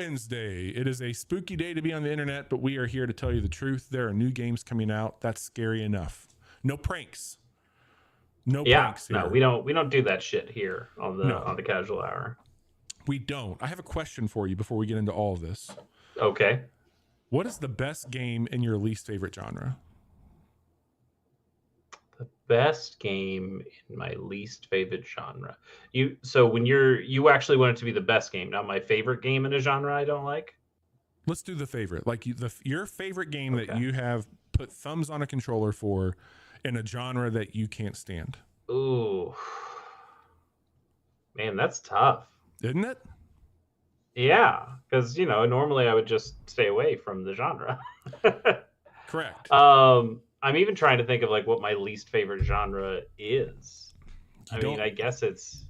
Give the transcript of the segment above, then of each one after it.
Wednesday. It is a spooky day to be on the internet, but we are here to tell you the truth. There are new games coming out. That's scary enough. No pranks. No pranks here. No, we don't do that shit here on the Casual Hour. We don't. I have a question for you before we get into all of this. Okay. What is the best game in your least favorite genre? The best game in my least favorite genre. So when you actually want it to be the best game, not my favorite game in a genre I don't like? Let's do the favorite. Like your favorite game that you have put thumbs on a controller for in a genre that you can't stand. Ooh. Man, that's tough. Isn't it? Yeah, because normally I would just stay away from the genre. Correct. I'm even trying to think of like what my least favorite genre is. I guess it's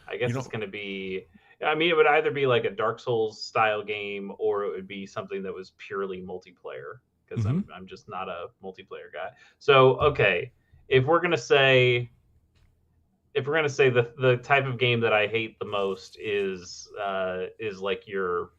going to be. I mean, it would either be like a Dark Souls style game, or it would be something that was purely multiplayer. Because I'm just not a multiplayer guy. So okay, if we're gonna say the type of game that I hate the most is like your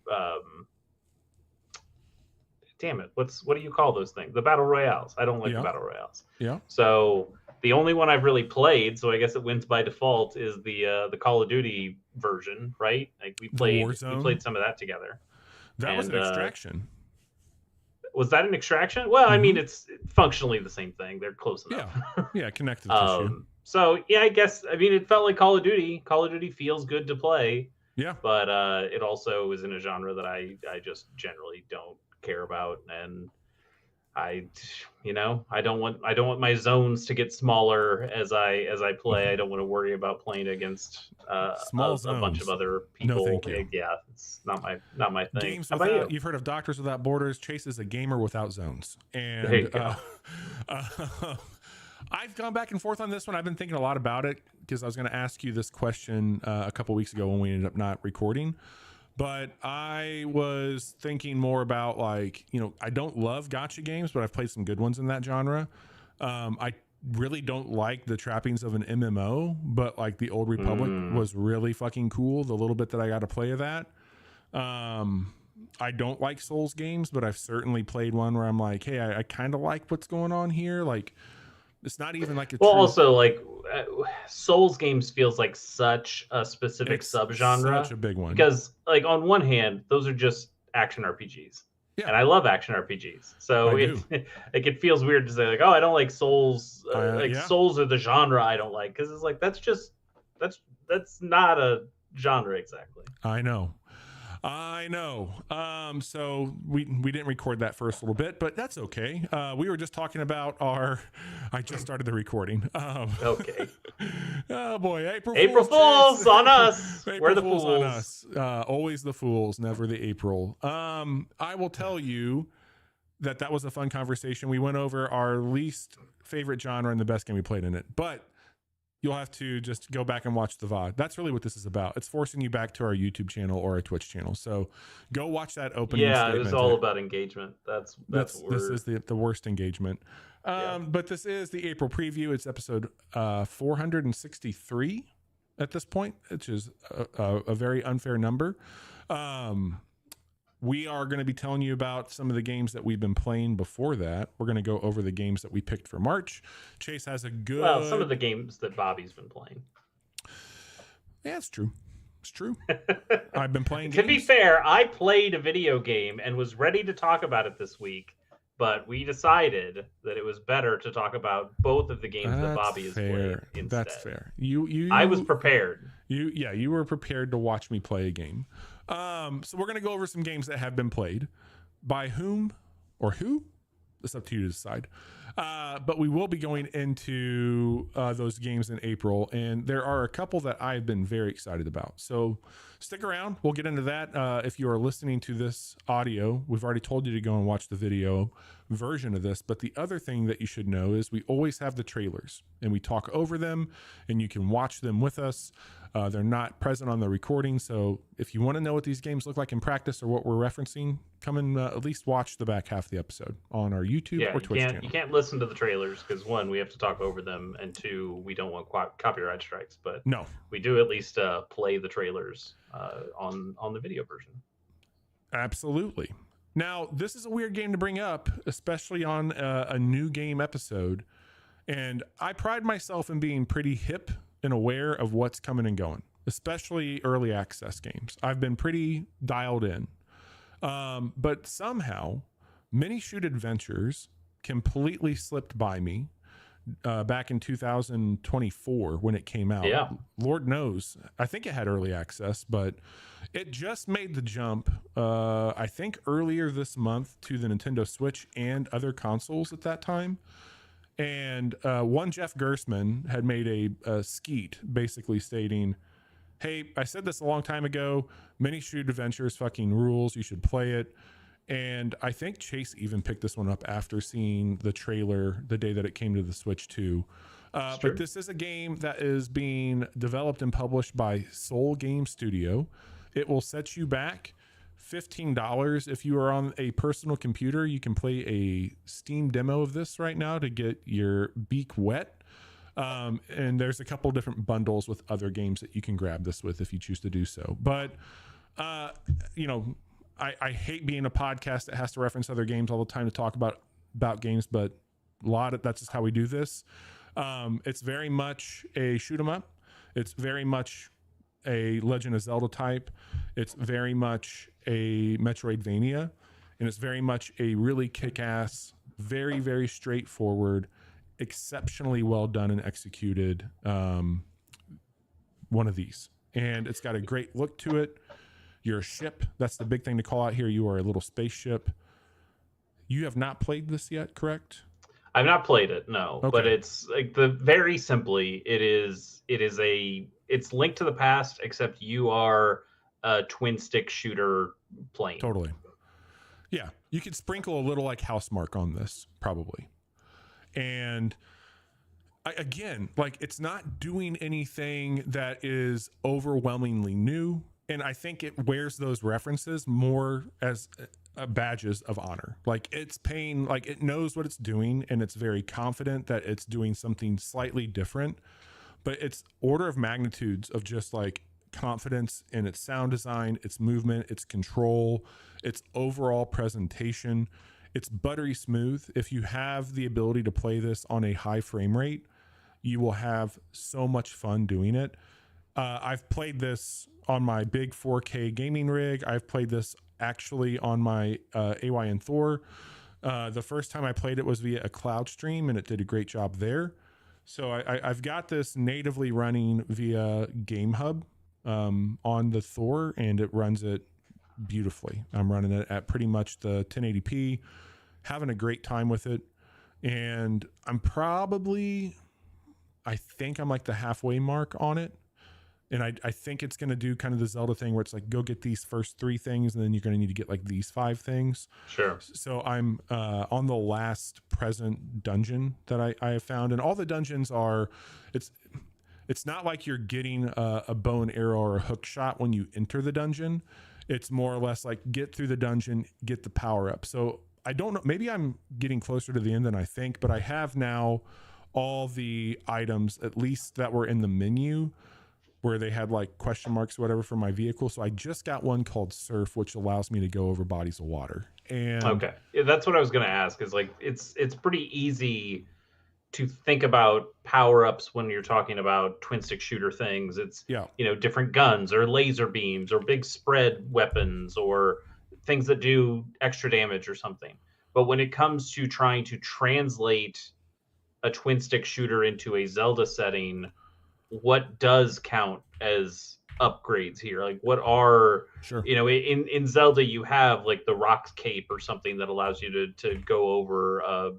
damn it, what do you call those things? The battle royales. I don't like the battle royales. Yeah. So the only one I've really played, so I guess it wins by default, is the Call of Duty version, right? Like we played some of that together. That was an Extraction. Was that an Extraction? Well, I mean, it's functionally the same thing. They're close enough. Yeah, connected tissue. So yeah, I guess it felt like Call of Duty. Call of Duty feels good to play. Yeah. But it also is in a genre that I just generally don't care about, and I don't want my zones to get smaller as I play. I don't want to worry about playing against a bunch of other people. No, thank you. Yeah, it's not my thing. Games without, you've heard of Doctors Without Borders. Chase is a gamer without zones, and there you go. I've gone back and forth on this one. I've been thinking a lot about it because I was going to ask you this question a couple weeks ago when we ended up not recording. But I was thinking more about I don't love gacha games, but I've played some good ones in that genre. I really don't like the trappings of an MMO, but like the Old Republic was really fucking cool. The little bit that I got to play of that. I don't like Souls games, but I've certainly played one where I'm like, hey, I kind of like what's going on here. Like, it's not even like a also like Souls games feels like such a specific subgenre, such a big one, because like on one hand those are just action RPGs, and I love action RPGs, so it feels weird to say like, oh, I don't like Souls. Souls are the genre I don't like, because it's like that's not a genre exactly. I know. So we didn't record that first little bit, but that's okay. We were just talking about I just started the recording. Okay. Oh boy, April Fools on us. We're the fools on us. Always the fools, never the April. I will tell you that was a fun conversation. We went over our least favorite genre and the best game we played in it, but you'll have to just go back and watch the VOD. That's really what this is about. It's forcing you back to our YouTube channel or our Twitch channel. So go watch that opening statement. Yeah, it was all about engagement. This is the worst engagement. But this is the April preview. It's episode 463 at this point, which is a very unfair number. We are going to be telling you about some of the games that we've been playing before that. We're going to go over the games that we picked for March. Chase has a good... Well, some of the games that Bobby's been playing. Yeah, it's true. It's true. I've been playing games. To be fair, I played a video game and was ready to talk about it this week, but we decided that it was better to talk about both of the games that Bobby has played instead. That's fair. I was prepared. You were prepared to watch me play a game. So we're going to go over some games that have been played by whom or who. It's up to you to decide. But we will be going into those games in April, and there are a couple that I've been very excited about. So stick around. We'll get into that. If you are listening to this audio, we've already told you to go and watch the video version of this. But the other thing that you should know is we always have the trailers, and we talk over them, and you can watch them with us. They're not present on the recording, so if you want to know what these games look like in practice or what we're referencing, come and at least watch the back half of the episode on our YouTube or Twitch channel. You can't listen to the trailers because, one, we have to talk over them, and two, we don't want copyright strikes. But no, we do at least play the trailers on the video version. Absolutely. Now, this is a weird game to bring up, especially on a new game episode. And I pride myself in being pretty hip and aware of what's coming and going, especially early access games. I've been pretty dialed in. But somehow, Minishoot Adventures completely slipped by me back in 2024 when it came out. Yeah. Lord knows. I think it had early access, but it just made the jump, I think earlier this month, to the Nintendo Switch and other consoles at that time. And one Jeff Gersman had made a skeet basically stating, hey, I said this a long time ago, Minishoot Adventures fucking rules, you should play it. And I think Chase even picked this one up after seeing the trailer the day that it came to the Switch too. But this is a game that is being developed and published by Soul Game Studio. It will set you back $15 if you are on a personal computer. You can play a Steam demo of this right now to get your beak wet. And there's a couple different bundles with other games that you can grab this with if you choose to do so. But, you know, I hate being a podcast that has to reference other games all the time to talk about games, but that's just how we do this. It's very much a shoot 'em up. It's very much a Legend of Zelda type. It's very much a Metroidvania, and it's very much a really kick-ass, very, very straightforward, exceptionally well done and executed one of these. And it's got a great look to it. You're a ship. That's the big thing to call out here. You are a little spaceship. You have not played this yet, correct? I've not played it, no. Okay. But it's like very simply, it's Link to the Past, except you are a twin stick shooter playing. Totally. Yeah. You could sprinkle a little like Housemarque on this, probably. And again, like, it's not doing anything that is overwhelmingly new. And I think it wears those references more as badges of honor. Like, it's paying, like, it knows what it's doing, and it's very confident that it's doing something slightly different. But it's order of magnitudes of just like confidence in its sound design, its movement, its control, its overall presentation. It's buttery smooth. If you have the ability to play this on a high frame rate, you will have so much fun doing it. I've played this on my big 4K gaming rig. I've played this actually on my AYN Thor. The first time I played it was via a cloud stream, and it did a great job there. So I've got this natively running via GameHub on the Thor, and it runs it beautifully. I'm running it at pretty much the 1080p, having a great time with it. And I think I'm like the halfway mark on it. And I think it's going to do kind of the Zelda thing where it's like, go get these first 3 things, and then you're going to need to get like these 5 things. Sure. So I'm on the last present dungeon that I have found. And all the dungeons are, it's not like you're getting a bow and arrow or a hook shot when you enter the dungeon. It's more or less like get through the dungeon, get the power up. So I don't know, maybe I'm getting closer to the end than I think, but I have now all the items, at least that were in the menu, where they had like question marks or whatever for my vehicle. So I just got one called Surf, which allows me to go over bodies of water. And okay, yeah, that's what I was going to ask, is like, it's pretty easy to think about power-ups when you're talking about twin stick shooter things. It's, you know, different guns or laser beams or big spread weapons or things that do extra damage or something. But when it comes to trying to translate a twin stick shooter into a Zelda setting, what does count as upgrades here? Like, what are, you know, in Zelda you have like the rock cape or something that allows you to go over a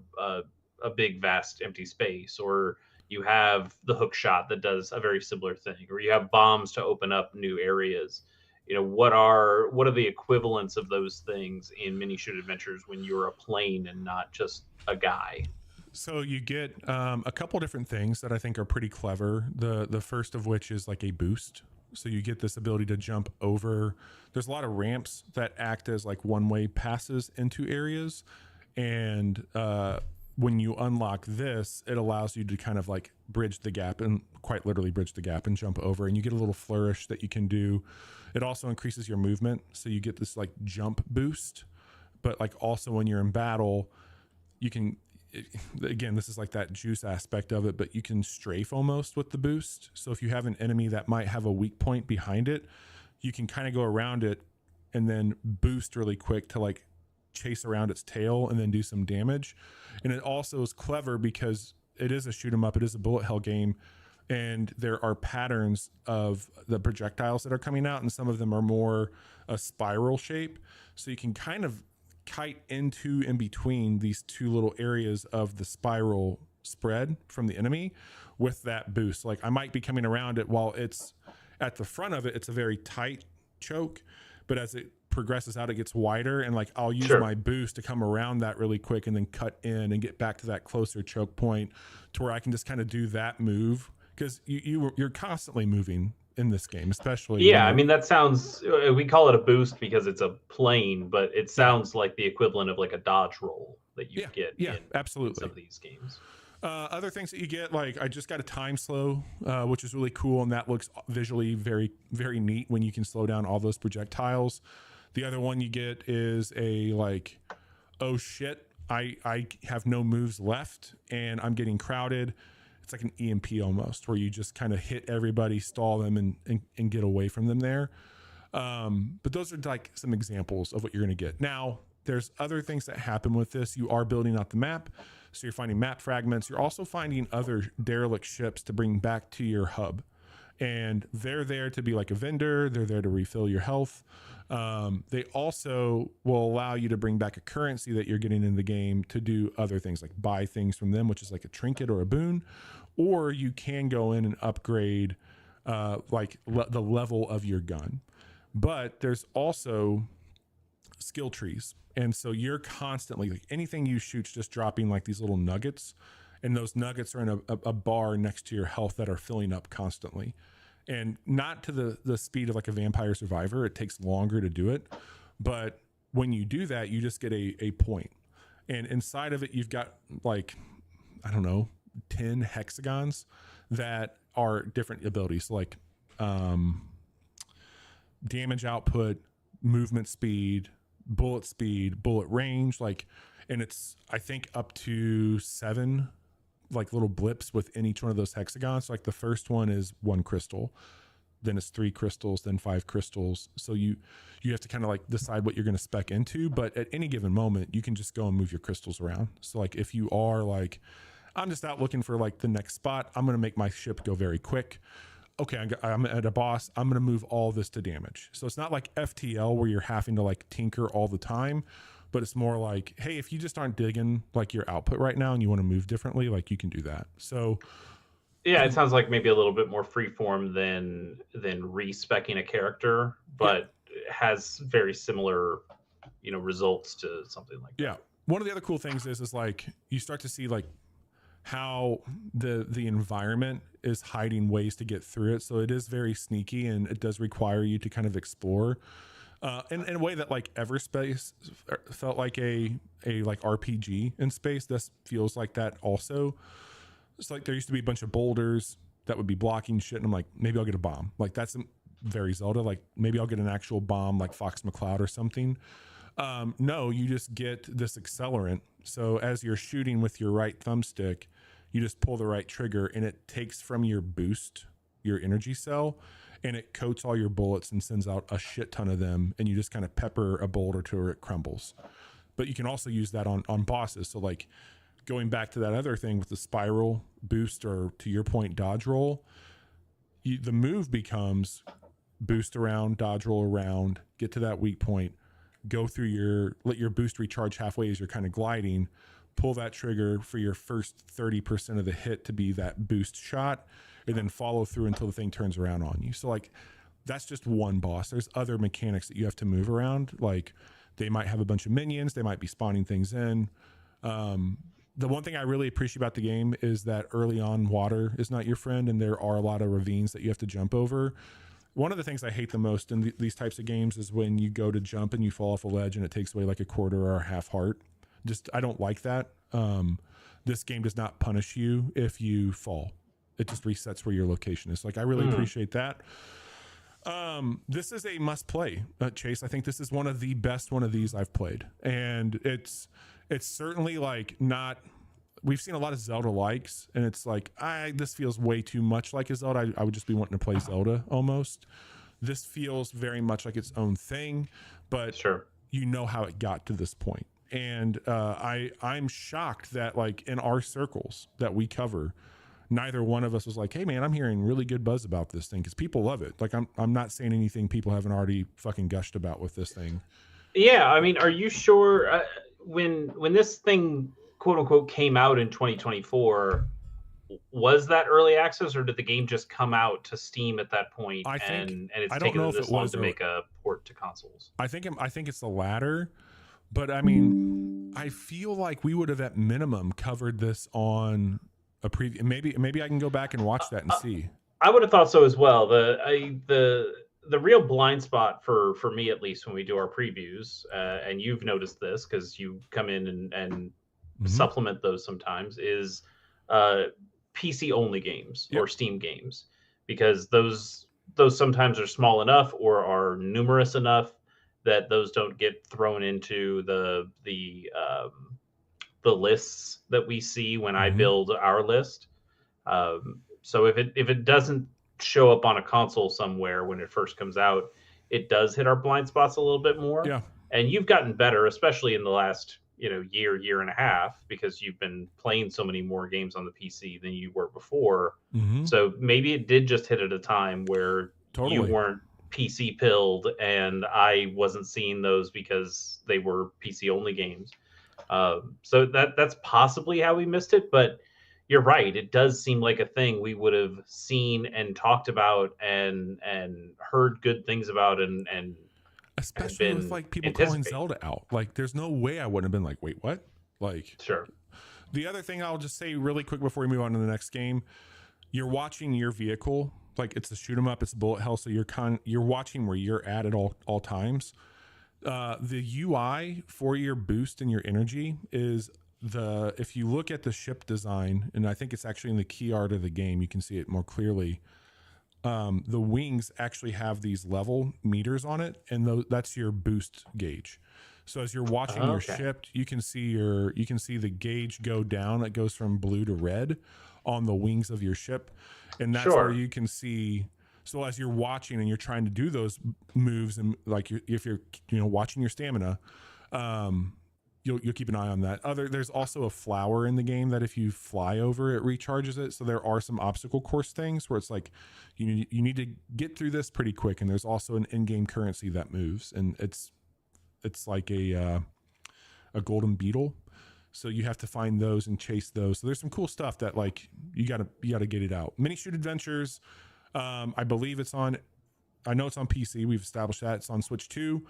big vast empty space, or you have the hook shot that does a very similar thing, or you have bombs to open up new areas. You know, what are the equivalents of those things in Minishoot Adventures when you're a plane and not just a guy? So you get a couple different things that I think are pretty clever. The first of which is like a boost. So you get this ability to jump over. There's a lot of ramps that act as like one-way passes into areas. And when you unlock this, it allows you to kind of like bridge the gap, and quite literally bridge the gap and jump over, and you get a little flourish that you can do. It also increases your movement, so you get this like jump boost, but like also when you're in battle, you can, again, this is like that juice aspect of it, but you can strafe almost with the boost. So if you have an enemy that might have a weak point behind it, you can kind of go around it and then boost really quick to like chase around its tail and then do some damage. And it also is clever because it is a shoot 'em up, it is a bullet hell game, and there are patterns of the projectiles that are coming out, and some of them are more a spiral shape, so you can kind of kite into in between these two little areas of the spiral spread from the enemy with that boost. Like I might be coming around it while it's at the front of it, it's a very tight choke, but as it progresses out, it gets wider, and like I'll use my boost to come around that really quick and then cut in and get back to that closer choke point to where I can just kind of do that move, because you're constantly moving in this game, especially. I mean, that sounds, we call it a boost because it's a plane, but it sounds like the equivalent of like a dodge roll that you get in absolutely some of these games. Other things that you get, like I just got a time slow, which is really cool, and that looks visually very, very neat when you can slow down all those projectiles. The other one you get is a like, oh shit, I have no moves left and I'm getting crowded. It's like an EMP almost, where you just kind of hit everybody, stall them, and get away from them there. But those are like some examples of what you're going to get. Now, there's other things that happen with this. You are building out the map, so you're finding map fragments. You're also finding other derelict ships to bring back to your hub, and they're there to be like a vendor. They're there to refill your health. They also will allow you to bring back a currency that you're getting in the game to do other things, like buy things from them, which is like a trinket or a boon, or you can go in and upgrade the level of your gun. But there's also skill trees, and so you're constantly, like anything you shoot's just dropping like these little nuggets, and those nuggets are in a bar next to your health that are filling up constantly. And not to the speed of like a Vampire Survivor. It takes longer to do it. But when you do that, you just get a point. And inside of it, you've got like, I don't know, 10 hexagons that are different abilities. So like damage output, movement speed, bullet range. Like, and it's, I think, up to 7 like little blips within each one of those hexagons. So like the first one is 1 crystal, then it's 3 crystals, then 5 crystals. So you have to kind of like decide what you're going to spec into, but at any given moment you can just go and move your crystals around. So like if you are like, I'm just out looking for like the next spot, I'm going to make my ship go very quick. Okay, I'm at a boss, I'm going to move all this to damage. So it's not like FTL where you're having to like tinker all the time, but it's more like, hey, if you just aren't digging like your output right now and you want to move differently, like you can do that. So yeah, it sounds like maybe a little bit more freeform than respecking a character, but has very similar, results to something like that. Yeah. One of the other cool things is like you start to see like how the environment is hiding ways to get through it. So it is very sneaky, and it does require you to kind of explore. In a way that like Everspace felt like a like RPG in space. This feels like that also. It's like there used to be a bunch of boulders that would be blocking shit, and I'm like, maybe I'll get a bomb. Like that's very Zelda. Like maybe I'll get an actual bomb like Fox McCloud or something. No, you just get this accelerant. So as you're shooting with your right thumbstick, you just pull the right trigger, and it takes from your boost, your energy cell, and it coats all your bullets and sends out a shit ton of them, and you just kind of pepper a boulder to where it crumbles. But you can also use that on bosses. So like going back to that other thing with the spiral boost, or to your point, dodge roll, the move becomes boost around, dodge roll around, get to that weak point, go through let your boost recharge halfway as you're kind of gliding, pull that trigger for your first 30% of the hit to be that boost shot, and then follow through until the thing turns around on you. So like that's just one boss. There's other mechanics that you have to move around. Like they might have a bunch of minions, they might be spawning things in. The one thing I really appreciate about the game is that early on water is not your friend, and there are a lot of ravines that you have to jump over. One of the things I hate the most in these types of games is when you go to jump and you fall off a ledge and it takes away like a quarter or a half heart. Just, I don't like that. this game does not punish you if you fall. It just resets where your location is. Like, I really appreciate that. This is a must play, Chase. I think this is one of the best one of these I've played, and it's certainly like not. We've seen a lot of Zelda likes, and it's like this feels way too much like a Zelda. I would just be wanting to play Zelda almost. This feels very much like its own thing, but sure, you know how it got to this point. And I'm shocked that like in our circles that we cover, neither one of us was like, hey man, I'm hearing really good buzz about this thing, because people love it. Like I'm not saying anything people haven't already fucking gushed about with this thing. Yeah, I mean, are you sure when this thing quote unquote came out in 2024, was that early access, or did the game just come out to Steam at that point? And it's taken them this long to make a port to consoles? I think it's the latter, but I mean, I feel like we would have at minimum covered this on a preview. Maybe I can go back and watch that and see. I would have thought so as well. The real blind spot for me, at least, when we do our previews, and you've noticed this because you come in and supplement those sometimes, is PC only games or Steam games, because those sometimes are small enough or are numerous enough that those don't get thrown into the lists that we see when I build our list. So if it doesn't show up on a console somewhere when it first comes out, it does hit our blind spots a little bit more. Yeah. And you've gotten better, especially in the last year and a half, because you've been playing so many more games on the PC than you were before. So maybe it did just hit at a time where you weren't PC pilled and I wasn't seeing those because they were PC only games. So that's possibly how we missed it, but you're right. It does seem like a thing we would have seen and talked about and heard good things about and especially with like people calling Zelda out. Like, there's no way I wouldn't have been like, wait, what? Like, sure. The other thing I'll just say really quick before we move on to the next game, you're watching your vehicle. Like, it's a shoot 'em up, it's a bullet hell, so you're watching where you're at all times. The UI for your boost and your energy is if you look at the ship design, and I think it's actually in the key art of the game, you can see it more clearly. The wings actually have these level meters on it, and that's your boost gauge. So as you're watching your ship, you can see the gauge go down. It goes from blue to red on the wings of your ship, and that's where you can see. So as you're watching and you're trying to do those moves, and like if you're watching your stamina, you'll keep an eye on that. There's also a flower in the game that if you fly over, it recharges it. So there are some obstacle course things where it's like you need to get through this pretty quick. And there's also an in-game currency that moves, and it's like a golden beetle. So you have to find those and chase those. So there's some cool stuff that like you gotta get it out. Minishoot Adventures, I believe it's on. I know it's on PC. We've established that it's on Switch 2.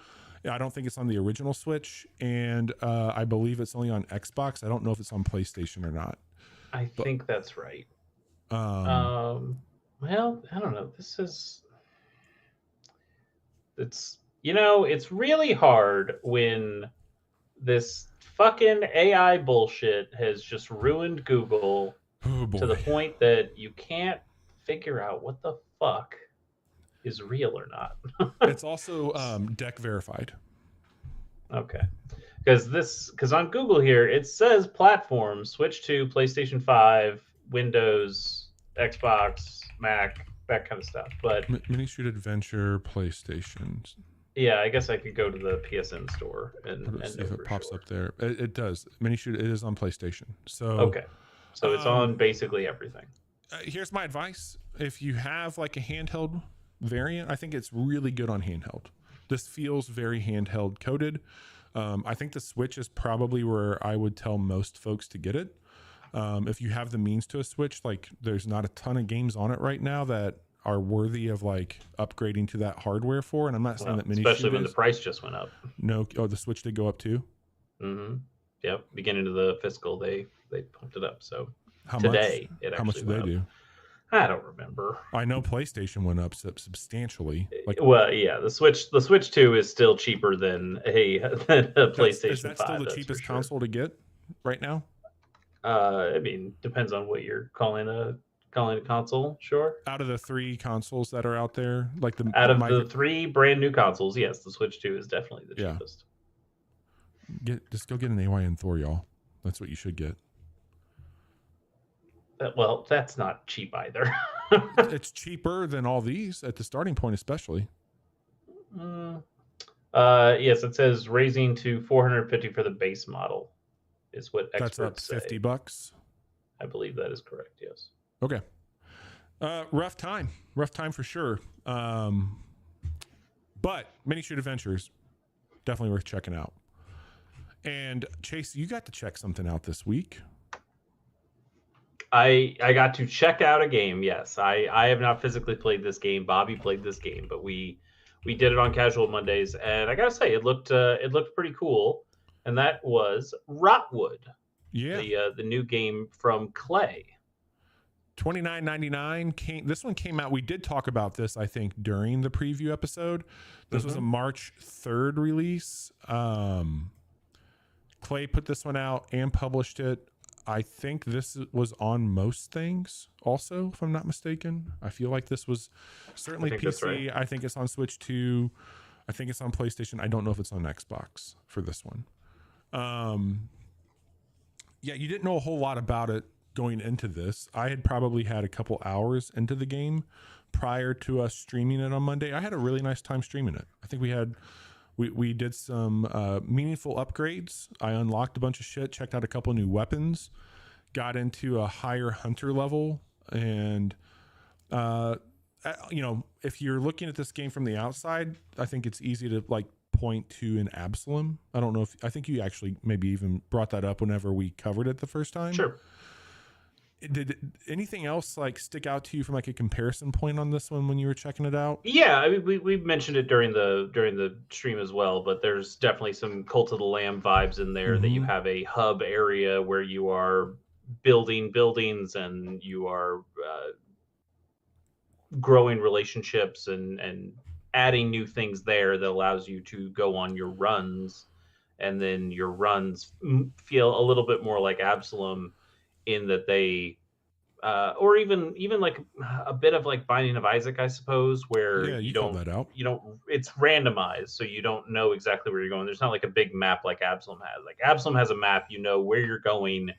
I don't think it's on the original Switch, and I believe it's only on Xbox. I don't know if it's on PlayStation or not. I think that's right. Well, I don't know. It's really hard when this fucking AI bullshit has just ruined Google to the point that you can't figure out what the fuck is real or not. It's also deck verified. Okay. Because on Google here, it says platform, Switch 2, PlayStation 5, Windows, Xbox, Mac, that kind of stuff. But Minishoot Adventure, PlayStation. Yeah, I guess I could go to the PSN store and see if it pops up there. It does. Minishoot, it is on PlayStation. So okay. So it's on basically everything. Here's my advice. If you have like a handheld variant, I think it's really good on handheld. This feels very handheld coded. I think the Switch is probably where I would tell most folks to get it. If you have the means to a Switch, like there's not a ton of games on it right now that are worthy of like upgrading to that hardware for. And I'm not saying that Minishoot especially when the price just went up. No, the Switch did go up too. Mm-hmm. Yep, beginning of the fiscal, they pumped it up. So how much did they do? I don't remember. I know PlayStation went up substantially. Well, yeah, the Switch 2 is still cheaper than a PlayStation 5. Is that still the cheapest console to get right now? I mean, depends on what you're calling a console. Sure. Out of the 3 consoles that are out there, like Out of the 3 brand new consoles, yes, the Switch 2 is definitely the cheapest. Just go get an AYN Thor, y'all. That's what you should get. Well, that's not cheap either. It's cheaper than all these at the starting point, especially. Yes, it says raising to $450 for the base model is what experts say. That's up $50. I believe that is correct. Yes. Okay. Rough time for sure. But Minishoot Adventures, definitely worth checking out. And Chase, you got to check something out this week. I got to check out a game. Yes, I have not physically played this game. Bobby played this game, but we did it on Casual Mondays, and I gotta say, it looked pretty cool. And that was Rotwood. Yeah, the new game from Clay. $29.99 This one came out. We did talk about this, I think, during the preview episode. This was a March 3rd release. Clay put this one out and published it. I think this was on most things also, if I'm not mistaken. I feel like this was certainly PC. Right. I think it's on Switch 2. I think it's on PlayStation. I don't know if it's on Xbox for this one. Yeah, you didn't know a whole lot about it going into this. I had probably had a couple hours into the game prior to us streaming it on Monday. I had a really nice time streaming it. I think we did some meaningful upgrades. I unlocked a bunch of shit, checked out a couple new weapons, got into a higher hunter level, and if you're looking at this game from the outside, I think it's easy to like point to an Absalom. I don't know I think you actually maybe even brought that up whenever we covered it the first time. Sure. Did anything else like stick out to you from like a comparison point on this one when you were checking it out? Yeah, I mean, we mentioned it during the stream as well, but there's definitely some Cult of the Lamb vibes in there. That you have a hub area where you are building buildings and you are growing relationships and adding new things there that allows you to go on your runs, and then your runs feel a little bit more like Absalom in that they or even like a bit of like Binding of Isaac, I suppose, where you don't it's randomized, so you don't know exactly where you're going. There's not like a big map like Absalom has. Like Absalom has a map, you know where you're going,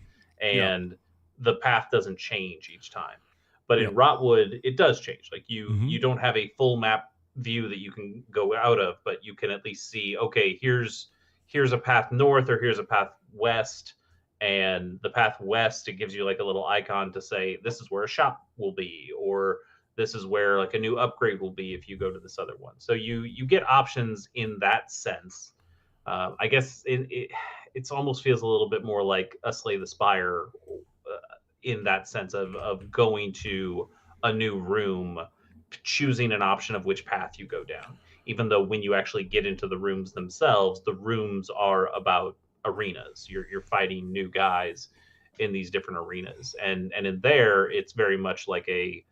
and the path doesn't change each time. But in Rotwood, it does change. Like you don't have a full map view that you can go out of, but you can at least see, okay, here's a path north or here's a path west. And the path west, it gives you like a little icon to say, this is where a shop will be, or this is where like a new upgrade will be if you go to this other one. So you get options in that sense. I guess it almost feels a little bit more like a Slay the Spire in that sense of going to a new room, choosing an option of which path you go down. Even though when you actually get into the rooms themselves, the rooms are about arenas. You're fighting new guys in these different arenas, and in there it's very much like a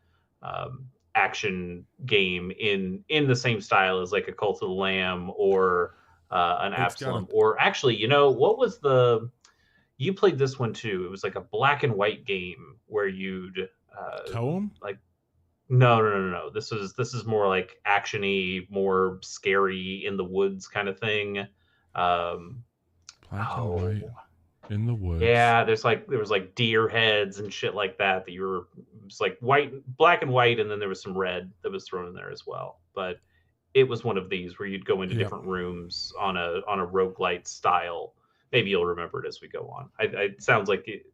action game in the same style as like a Cult of the Lamb or an Absalom. Or actually, what was you played this one too? It was like a black and white game where you'd Tome? Like no. This is more like actiony, more scary in the woods kind of thing. Black and white in the woods. Yeah, there was like deer heads and shit like that you were, it was like black and white, and then there was some red that was thrown in there as well. But it was one of these where you'd go into different rooms on a roguelite style. Maybe you'll remember it as we go on. It sounds like it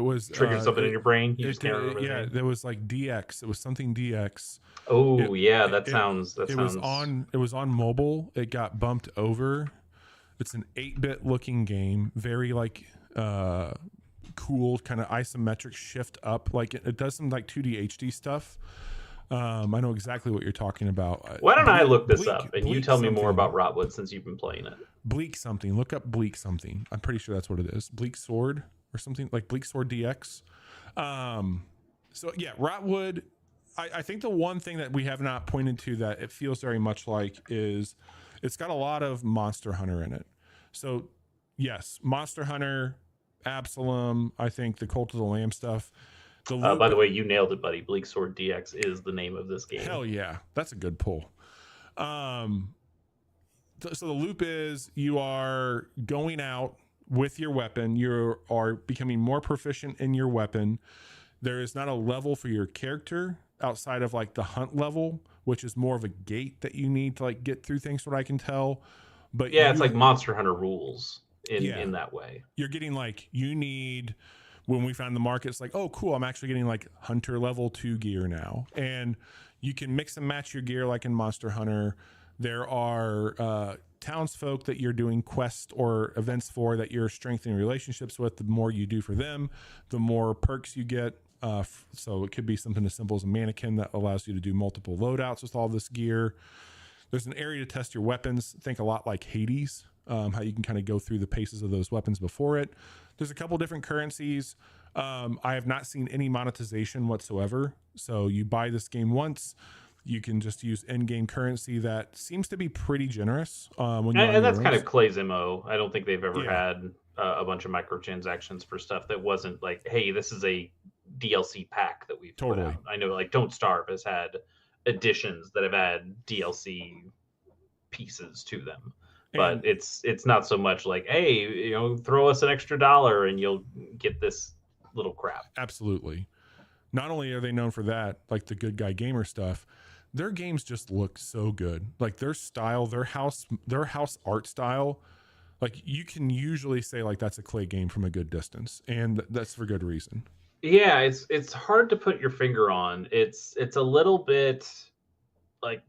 was triggered something in your brain. You just can't remember. Yeah, there was like DX. It was something DX. Oh, that sounds. It was on mobile. It got bumped over. It's an 8-bit looking game, very like cool, kind of isometric shift up. Like it does some like 2D HD stuff. I know exactly what you're talking about. Why don't I look this up and you tell me more about Rotwood since you've been playing it? Bleak something. Look up Bleak something. I'm pretty sure that's what it is. Bleak Sword or something like Bleak Sword DX. So yeah, Rotwood. I think the one thing that we have not pointed to that it feels very much like is it's got a lot of Monster Hunter in it. So yes, Monster Hunter Absalom. I think the Cult of the Lamb stuff. The loop, by the way, you nailed it, buddy. Bleak Sword DX is the name of this game. Hell yeah, that's a good pull. So the loop is you are going out with your weapon. You are becoming more proficient in your weapon. There is not a level for your character outside of like the hunt level, which is more of a gate that you need to like get through things, what I can tell. But yeah, it's like Monster Hunter rules in that way. You're getting like, you need, when we found the market, it's like, oh cool, I'm actually getting like Hunter level 2 gear now. And you can mix and match your gear like in Monster Hunter. There are townsfolk that you're doing quests or events for that you're strengthening relationships with. The more you do for them, the more perks you get. So it could be something as simple as a mannequin that allows you to do multiple loadouts with all this gear. There's an area to test your weapons. Think a lot like Hades, how you can kind of go through the paces of those weapons before it. There's a couple different currencies. I have not seen any monetization whatsoever. So you buy this game once, you can just use in-game currency that seems to be pretty generous. And that's kind of Clay's MO. I don't think they've ever had a bunch of microtransactions for stuff that wasn't like, hey, this is a DLC pack that we've put out. I know like Don't Starve has had additions that have had DLC pieces to them. But it's not so much like, hey, throw us an extra $1 and you'll get this little crap. Absolutely. Not only are they known for that, like the Good Guy Gamer stuff, their games just look so good. Like their style, their house art style, like you can usually say like that's a Clay game from a good distance, and that's for good reason. Yeah, it's hard to put your finger on. It's a little bit like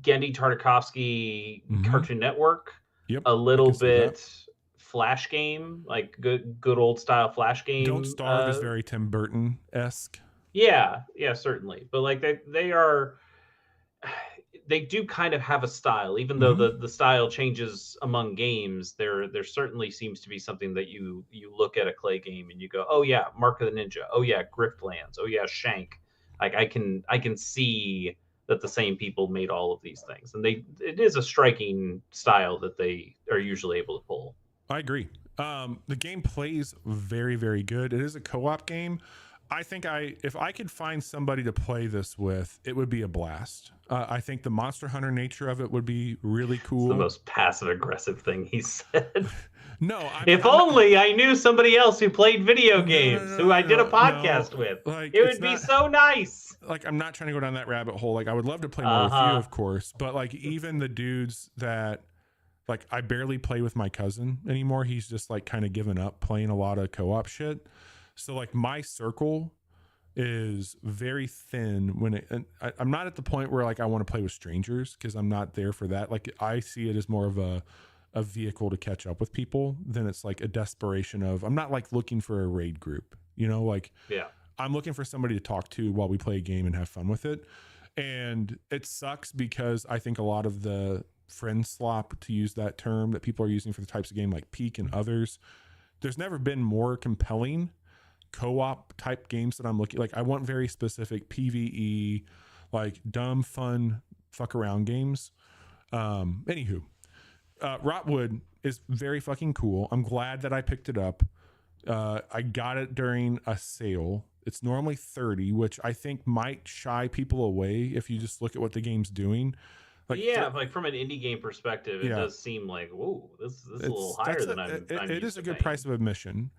Gendy Tartakovsky Cartoon Network. Yep. A little bit Flash game, like good old style Flash game. Don't Starve is very Tim Burton-esque. Yeah, certainly. But like they do kind of have a style, even though the style changes among games. There certainly seems to be something that you look at a Clay game and you go, oh yeah, Mark of the Ninja, oh yeah, Griftlands, oh yeah, Shank. Like I can see that the same people made all of these things, and it is a striking style that they are usually able to pull. I agree. The game plays very, very good. It is a co-op game. I think if I could find somebody to play this with, it would be a blast. I think the Monster Hunter nature of it would be really cool. It's the most passive aggressive thing he said. No, if only I knew somebody else who played video games, who I did a podcast with. Like, it would be so nice. Like, I'm not trying to go down that rabbit hole. Like, I would love to play more with you, of course. But like, even the dudes that, like, I barely play with my cousin anymore. He's just like kind of given up playing a lot of co-op shit. So like my circle is very thin I'm not at the point where like I want to play with strangers, because I'm not there for that. Like I see it as more of a vehicle to catch up with people than it's like a desperation of, I'm not like looking for a raid group, like, yeah, I'm looking for somebody to talk to while we play a game and have fun with it. And it sucks because I think a lot of the friend slop, to use that term, that people are using for the types of game like Peak and others, there's never been more compelling co-op type games that I'm looking, like I want very specific PvE, like dumb fun fuck around games. Anywho, Rotwood is very fucking cool. I'm glad that I picked it up. I got it during a sale. It's normally $30, which I think might shy people away if you just look at what the game's doing. Like, like from an indie game perspective, it does seem like, whoa, this is a little higher than I'm it is a good paying. Price of admission.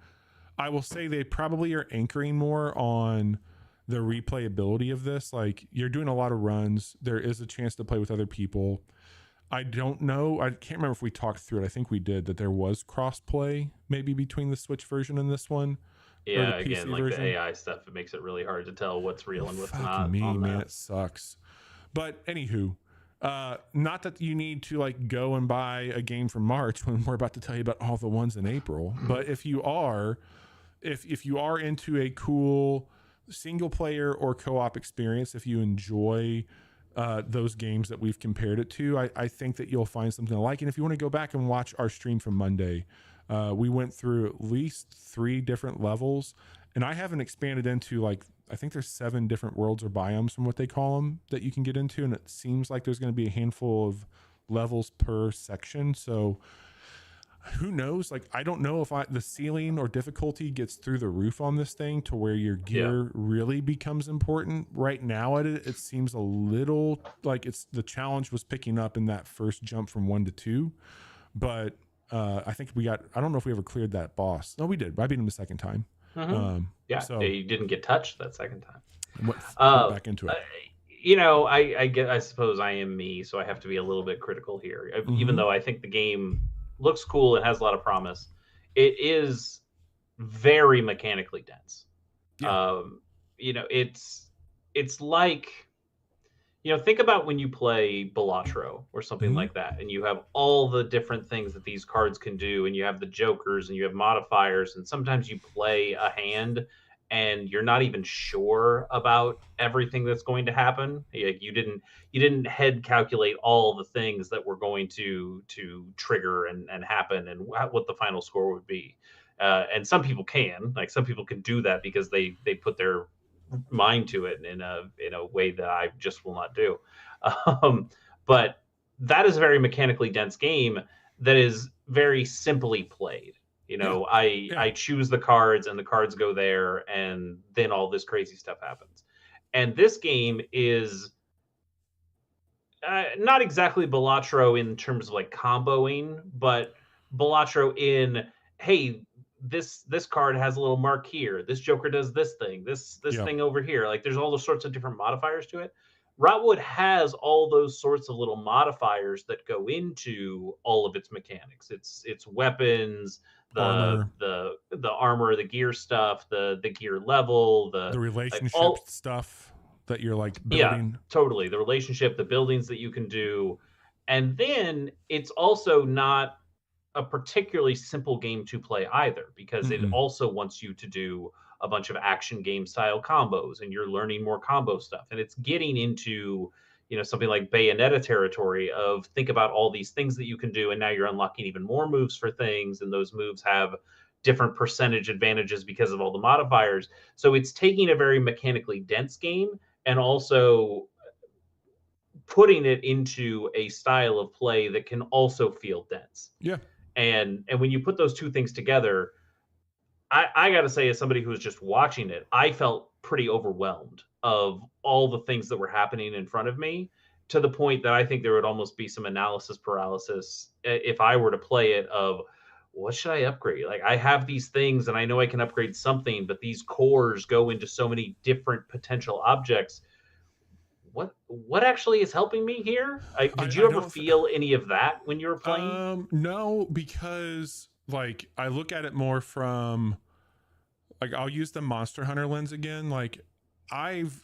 I will say they probably are anchoring more on the replayability of this. Like, you're doing a lot of runs. There is a chance to play with other people. I don't know. I can't remember if we talked through it. I think we did, that there was cross-play maybe between the Switch version and this one. Yeah, again, like version. The AI stuff, it makes it really hard to tell what's real and what's not. Man, it sucks. But anywho, not that you need to like go and buy a game from March when we're about to tell you about all the ones in April. But if you are, if you are into a cool single player or co-op experience, if you enjoy those games that we've compared it to, I think that you'll find something to like. And if you want to go back and watch our stream from Monday, we went through at least 3 different levels, and I haven't expanded into, like, I think there's 7 different worlds or biomes from what they call them that you can get into. And it seems like there's going to be a handful of levels per section. So who knows? Like, I don't know if the ceiling or difficulty gets through the roof on this thing to where your gear really becomes important. Right now, it seems a little like the challenge was picking up in that first jump from 1 to 2, but I think I don't know if we ever cleared that boss. No, we did. I beat him the second time. So you didn't get touched that second time. Went back into it. I suppose I am me, so I have to be a little bit critical here. Even though I think the game looks cool and has a lot of promise, it is very mechanically dense. Yeah. It's like, think about when you play Balatro or something like that, and you have all the different things that these cards can do, and you have the jokers and you have modifiers, and sometimes you play a hand and you're not even sure about everything that's going to happen. You didn't head calculate all the things that were going to trigger and happen and what the final score would be. And some people can, some people can do that because they put their mind to it in a way that I just will not do. But that is a very mechanically dense game that is very simply played. I choose the cards and the cards go there, and then all this crazy stuff happens. And this game is not exactly Balatro in terms of comboing, but Balatro in, hey, this card has a little mark here. This Joker does this thing, this thing over here. There's all those sorts of different modifiers to it. Rotwood has all those sorts of little modifiers that go into all of its mechanics. Its weapons, the armor, the gear stuff, the gear level, the relationship stuff that you're building. Yeah, totally. The relationship, the buildings that you can do. And then it's also not a particularly simple game to play either, because it also wants you to do a bunch of action game style combos, and you're learning more combo stuff. And it's getting into, something like Bayonetta territory of think about all these things that you can do. And now you're unlocking even more moves for things. And those moves have different percentage advantages because of all the modifiers. So it's taking a very mechanically dense game and also putting it into a style of play that can also feel dense. Yeah. And when you put those two things together, I got to say, as somebody who was just watching it, I felt pretty overwhelmed of all the things that were happening in front of me, to the point that I think there would almost be some analysis paralysis if I were to play it of, what should I upgrade? I have these things and I know I can upgrade something, but these cores go into so many different potential objects. What actually is helping me here? Did you ever feel any of that when you were playing? No, because I look at it more from I'll use the Monster Hunter lens again. I've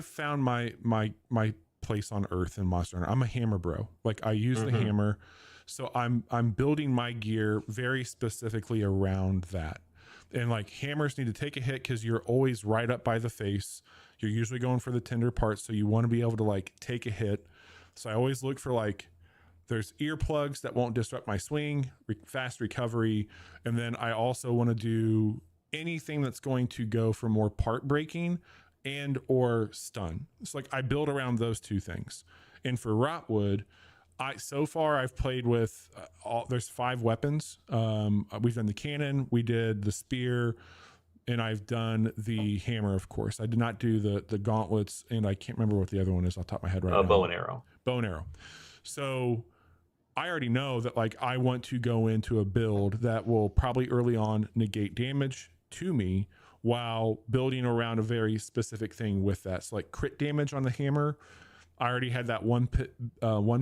found my place on Earth in Monster Hunter. I'm a hammer bro. I use the hammer, so I'm building my gear very specifically around that. And hammers need to take a hit because you're always right up by the face. You're usually going for the tender parts, so you want to be able to take a hit. So I always look for there's earplugs that won't disrupt my swing, fast recovery, and then I also want to do anything that's going to go for more part breaking and or stun. So I build around those two things. And for Rotwood, so far I've played with there's 5 weapons. We've done the cannon, we did the spear, and I've done the hammer, of course. I did not do the gauntlets, and I can't remember what the other one is off the top of my head right now. Bow and arrow. Bow and arrow. So I already know that I want to go into a build that will probably early on negate damage to me while building around a very specific thing with that. So crit damage on the hammer, I already had that one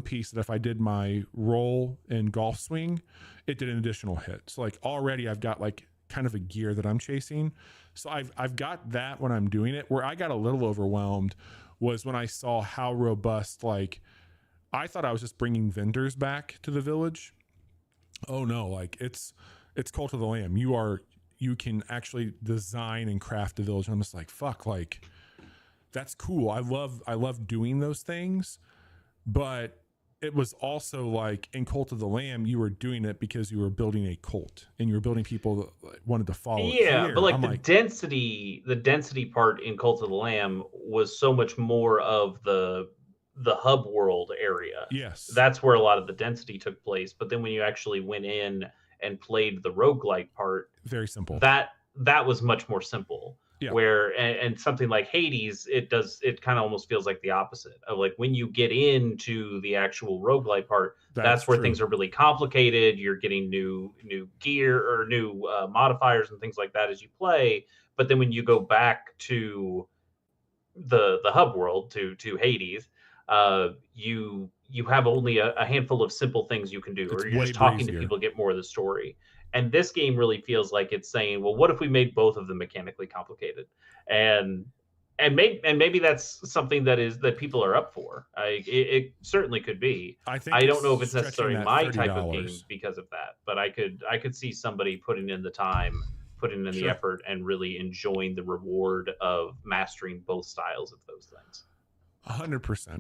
piece that if I did my roll and golf swing, it did an additional hit. So already I've got kind of a gear that I'm chasing. So I've got that when I'm doing it. Where I got a little overwhelmed was when I saw how robust, I thought I was just bringing vendors back to the village. Oh no, it's Cult of the Lamb. You can actually design and craft a village. And I'm just fuck, that's cool. I love doing those things, but it was also in Cult of the Lamb, you were doing it because you were building a cult and you were building people that wanted to follow. Yeah, but the density part in Cult of the Lamb was so much more of the hub world area. Yes, that's where a lot of the density took place. But then when you actually went in and played the roguelike part, very simple. That was much more simple. Yeah. Where and something like Hades, it kind of almost feels like the opposite of like when you get into the actual roguelike part, that's where things are really complicated. You're getting new gear or new modifiers and things like that as you play. But then when you go back to the hub world, to Hades, you have only a handful of simple things you can do, or you're just talking to people to get more of the story. And this game really feels like it's saying, well, what if we made both of them mechanically complicated? And maybe that's something that people are up for. It certainly could be. I don't know if it's necessarily my type of game because of that, but I could see somebody putting in the time, putting in the effort, and really enjoying the reward of mastering both styles of those things. 100%.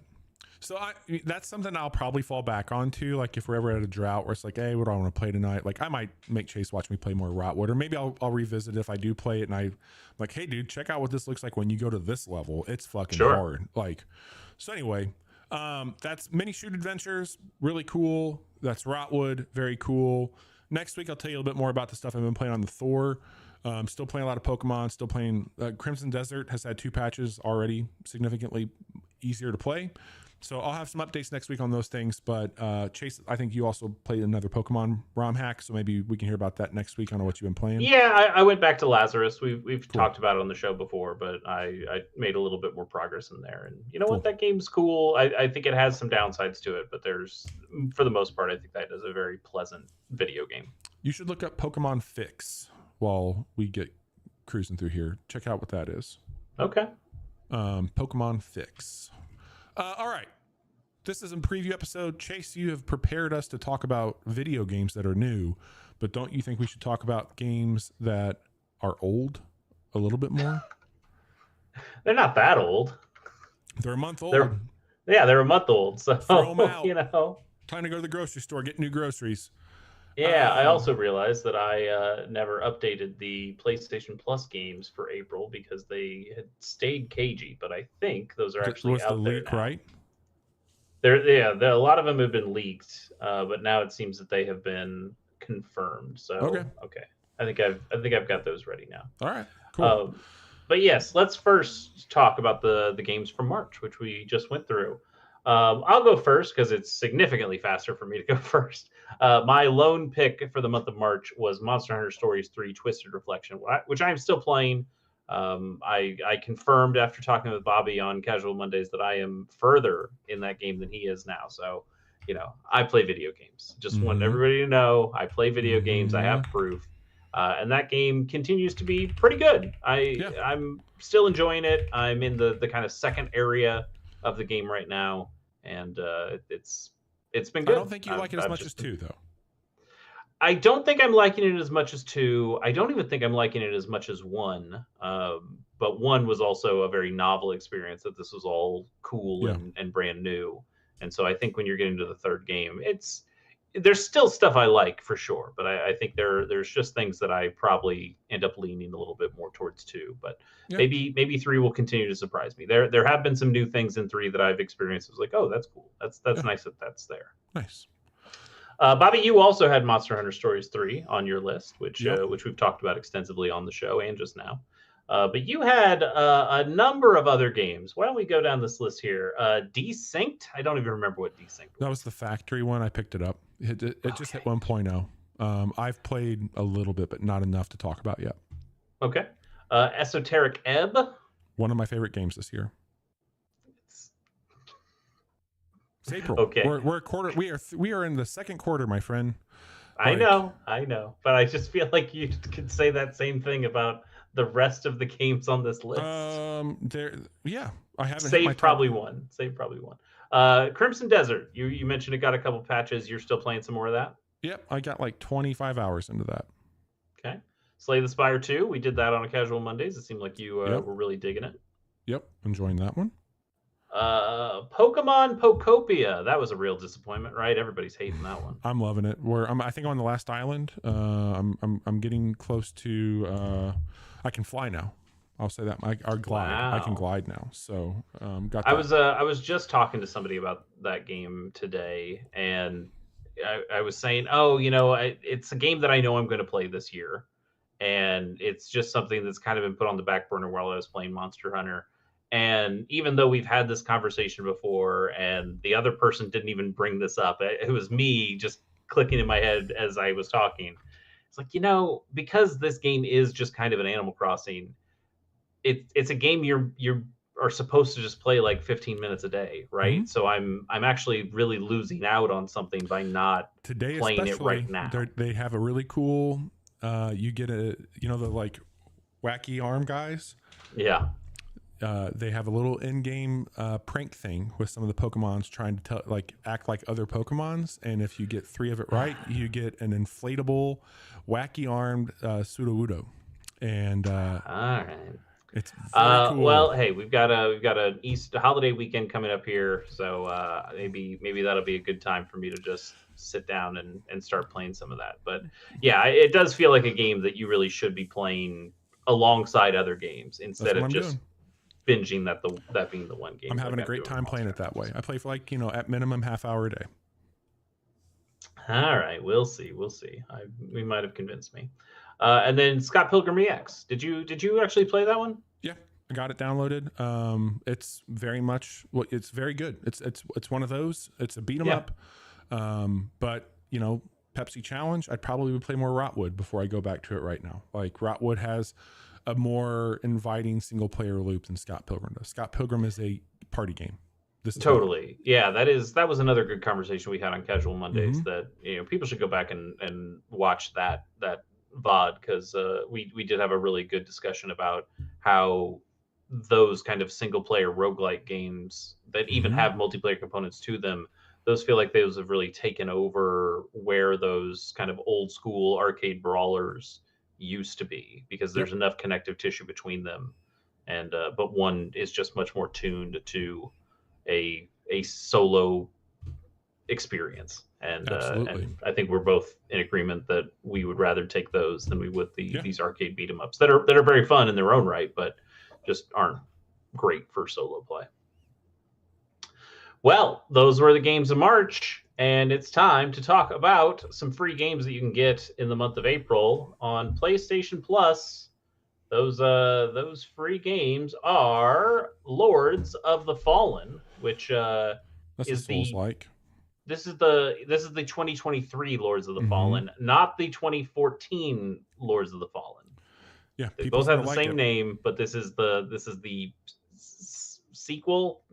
So that's something I'll probably fall back onto. Like if we're ever at a drought where it's like, hey, what do I want to play tonight? Like I might make Chase watch me play more Rotwood, or maybe I'll revisit if I do play it and I'm like, hey dude, check out what this looks like when you go to this level. It's fucking hard. Like, so anyway, that's Minishoot Adventures, really cool. That's Rotwood, very cool. Next week I'll tell you a little bit more about the stuff I've been playing on the Thor. Still playing a lot of Pokemon, still playing Crimson Desert has had 2 patches already, significantly easier to play. So I'll have some updates next week on those things. But Chase, I think you also played another Pokemon ROM hack, so maybe we can hear about that next week on what you've been playing. Yeah, I went back to Lazarus. We've talked about it on the show before, but I made a little bit more progress in there. And you know what? That game's cool. I think it has some downsides to it, but for the most part, I think that is a very pleasant video game. You should look up Pokemon Fix while we get cruising through here. Check out what that is. Okay. Pokemon Fix. All right. This is a preview episode. Chase, you have prepared us to talk about video games that are new, but don't you think we should talk about games that are old a little bit more? They're not that old. They're a month old. They're a month old. So, throw them out. You know, time to go to the grocery store, get new groceries. Yeah, I also realized that I never updated the PlayStation Plus games for April because they had stayed cagey, but I think those are actually out there now. Right? A lot of them have been leaked, but now it seems that they have been confirmed. So okay. I think I've got those ready now. All right, cool. But yes, let's first talk about the games from March, which we just went through. I'll go first because it's significantly faster for me to go first. My lone pick for the month of March was Monster Hunter Stories 3 Twisted Reflection, which I am still playing. I confirmed after talking with Bobby on Casual Mondays that I am further in that game than he is now. So, I play video games. Just want everybody to know I play video games. I have proof. And that game continues to be pretty good. I'm still enjoying it. I'm in the kind of second area of the game right now. And it's been good. I don't think you like it as much as 2, though. I don't think I'm liking it as much as 2. I don't even think I'm liking it as much as 1. But 1 was also a very novel experience, that this was all cool and brand new. And so I think when you're getting to the third game, there's still stuff I like for sure. But I think there's just things that I probably end up leaning a little bit more towards 2. But maybe 3 will continue to surprise me. There have been some new things in 3 that I've experienced. It was like, oh, that's cool. That's nice that that's there. Nice. Bobby, you also had Monster Hunter Stories 3 on your list, which we've talked about extensively on the show and just now. But you had a number of other games. Why don't we go down this list here? Desynced? I don't even remember what Desynced was. That was the factory one. I picked it up. It just hit 1.0. I've played a little bit, but not enough to talk about yet. Okay. Esoteric Ebb? One of my favorite games this year. It's April. Okay. We're a quarter. We are in the second quarter, my friend. I know, but I just feel like you could say that same thing about the rest of the games on this list. I haven't. Save probably one. Crimson Desert. You mentioned it got a couple patches. You're still playing some more of that? Yep, I got like 25 hours into that. Okay. Slay the Spire 2. We did that on a Casual Mondays. It seemed like you were really digging it. Yep, enjoying that one. Pokemon Pokopia. That was a real disappointment, right? Everybody's hating that one. I'm loving it. I think I'm on the last island. I'm getting close to. I can fly now. I'll say that. I can glide now. So got that. I was just talking to somebody about that game today, and I was saying, oh, it's a game that I know I'm going to play this year, and it's just something that's kind of been put on the back burner while I was playing Monster Hunter. And even though we've had this conversation before, and the other person didn't even bring this up, it was me just clicking in my head as I was talking. It's like, because this game is just kind of an Animal Crossing, it's a game you're are supposed to just play like 15 minutes a day, right? Mm-hmm. So I'm actually really losing out on something by not Today playing it right now. They have a really cool you get the like wacky arm guys. Yeah. They have a little in-game prank thing with some of the Pokemons trying to act like other Pokemons, and if you get 3 of it right, you get an inflatable, wacky-armed Sudowoodo. And all right, it's very cool. Well, hey, we've got an Easter holiday weekend coming up here, so maybe that'll be a good time for me to just sit down and start playing some of that. But yeah, it does feel like a game that you really should be playing alongside other games instead of just binging that being the one game. I'm having a great time playing it that way. I play for at minimum half hour a day. All right, we'll see. We might have convinced me. And then Scott Pilgrim EX. Did you actually play that one? Yeah, I got it downloaded. It's very much it's very good. It's one of those. It's a beat 'em up. But Pepsi Challenge, I'd probably play more Rotwood before I go back to it right now. Like Rotwood has a more inviting single player loop than Scott Pilgrim does. Scott Pilgrim is a party game. Totally. Yeah, that was another good conversation we had on Casual Mondays, that people should go back and watch that VOD, because we did have a really good discussion about how those kind of single player roguelike games that even have multiplayer components to them, those feel like those have really taken over where those kind of old school arcade brawlers used to be, because there's enough connective tissue between them, and but one is just much more tuned to a solo experience, and I think we're both in agreement that we would rather take those than we would these arcade beat 'em ups that are very fun in their own right, but just aren't great for solo play. Well, those were the games of March, and it's time to talk about some free games that you can get in the month of April on PlayStation Plus. Those free games are Lords of the Fallen, which is Souls-like. This is the 2023 Lords of the Fallen, not the 2014 Lords of the Fallen. Yeah, they both have the same name, but this is the sequel.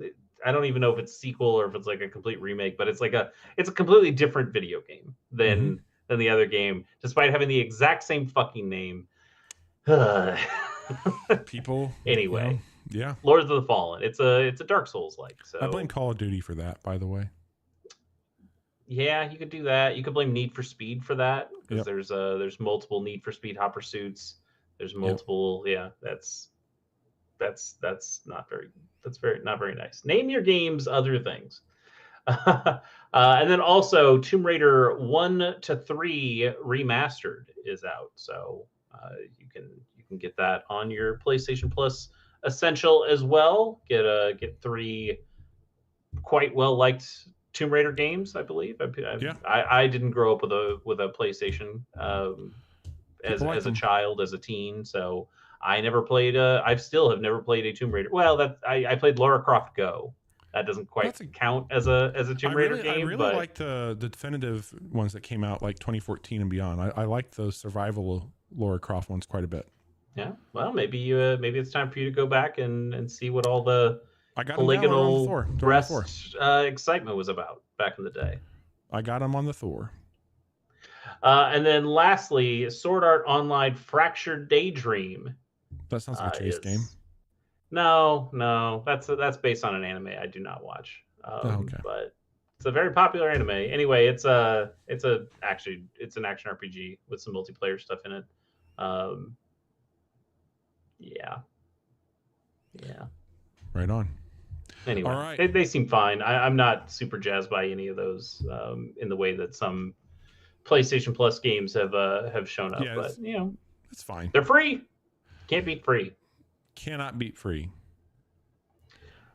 I don't even know if it's sequel or if it's like a complete remake, but it's a completely different video game than the other game, despite having the exact same fucking name. People anyway. Yeah, Lords of the Fallen. It's a Dark Souls like. So I blame Call of Duty for that, by the way. Yeah, you could do that. You could blame Need for Speed for that, because there's multiple Need for Speed hot pursuits. There's multiple. Yeah, that's not very nice. Name your games other things. And then also Tomb Raider 1 to 3 remastered is out, so you can get that on your PlayStation Plus Essential as well. Get 3 quite well liked Tomb Raider games, I believe. I didn't grow up with a PlayStation as a child, as a teen, so I never played. I still have never played a Tomb Raider. Well, I played Lara Croft Go. That doesn't quite count as a Tomb Raider game. I really liked the definitive ones that came out like 2014 and beyond. I liked those survival Lara Croft ones quite a bit. Yeah. Well, maybe it's time for you to go back and see what all the polygonal breast excitement was about back in the day. I got them on the Thor. And then lastly, Sword Art Online Fractured Daydream. That sounds like a chase game. No, that's based on an anime I do not watch. But it's a very popular anime. Anyway, it's an action RPG with some multiplayer stuff in it. Yeah. Right on. Anyway, all right. They seem fine. I'm not super jazzed by any of those in the way that some PlayStation Plus games have shown up. But it's fine. They're free. Can't beat free. Cannot beat free.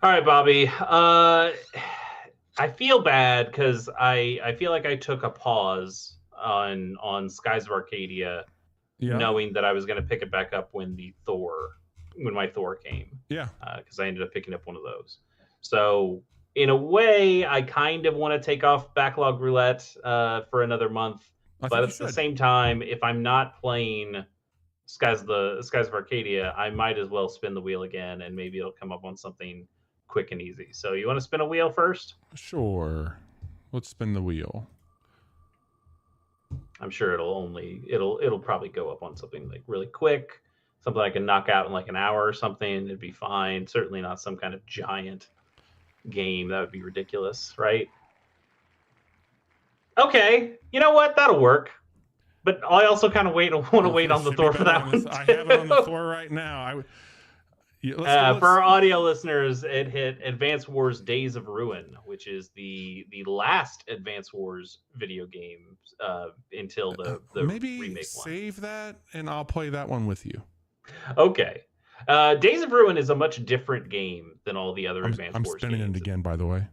All right, Bobby. I feel bad because I feel like I took a pause on Skies of Arcadia, knowing that I was going to pick it back up when my Thor came. Yeah. Because I ended up picking up one of those. So in a way, I kind of want to take off Backlog Roulette for another month. But at the same time, if I'm not playing Skies of Arcadia, I might as well spin the wheel again, and maybe it'll come up on something quick and easy. So you want to spin a wheel first? Sure. Let's spin the wheel. I'm sure it'll probably go up on something like really quick, something I can knock out in like an hour or something. It'd be fine. Certainly not some kind of giant game. That would be ridiculous, right? Okay, you know what? That'll work. But I also kind of want to wait on the Thor for that one. I have it on the Thor right now. For our audio listeners, it hit Advance Wars Days of Ruin, which is the last Advance Wars video game until the maybe remake save that, and I'll play that one with you. Okay. Days of Ruin is a much different game than all the other Advance Wars games. I'm spinning it again, by the way.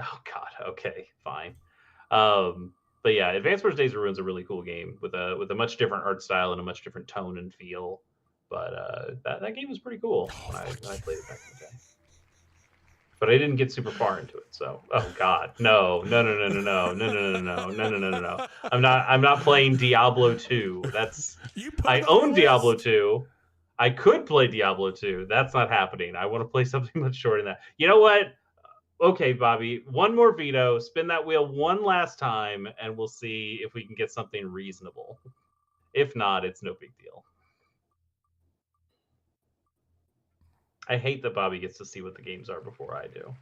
Oh, God. Okay, fine. But yeah, Advance Wars Days of Ruin is a really cool game with a much different art style and a much different tone and feel. But that game was pretty cool when I played it back in the day. But I didn't get super far into it. So, oh God, no. I'm not playing Diablo 2. I own Diablo 2. I could play Diablo 2. That's not happening. I want to play something much shorter than that. You know what? Okay, Bobby, one more veto. Spin that wheel one last time, and we'll see if we can get something reasonable. If not, it's no big deal. I hate that Bobby gets to see what the games are before I do.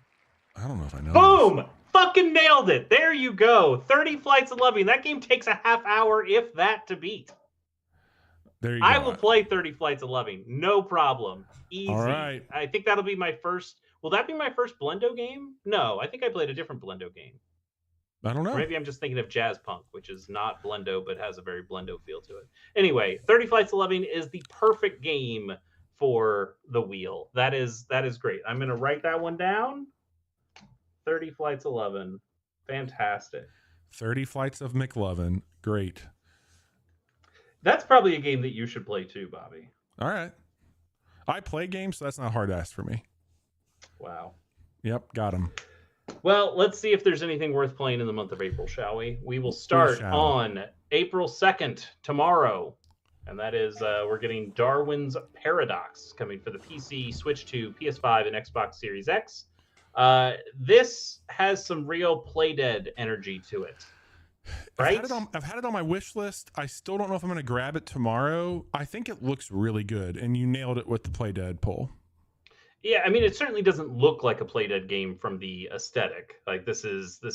I don't know if I know. Boom! This. Fucking nailed it. There you go. 30 Flights of Loving. That game takes a half hour, if that, to beat. There you go. I will play 30 Flights of Loving. No problem. Easy. All right. I think that'll be my first. Will that be my first Blendo game? No, I think I played a different Blendo game. I don't know. Or maybe I'm just thinking of Jazz Punk, which is not Blendo, but has a very Blendo feel to it. Anyway, 30 Flights of Loving is the perfect game for the wheel. That is great. I'm going to write that one down. 30 Flights of Lovin'. Fantastic. 30 Flights of McLovin. Great. That's probably a game that you should play too, Bobby. All right. I play games, so that's not hard to ask for me. Wow. Yep, got him. Well, let's see if there's anything worth playing in the month of April, shall we? We will start on April 2nd, tomorrow. And that is, we're getting Darwin's Paradox coming for the PC, Switch 2, PS5, and Xbox Series X. This has some real Playdead energy to it. Right? I've had it on my wish list. I still don't know if I'm going to grab it tomorrow. I think it looks really good, and you nailed it with the Playdead poll. Yeah, I mean, it certainly doesn't look like a Playdead game from the aesthetic. Like this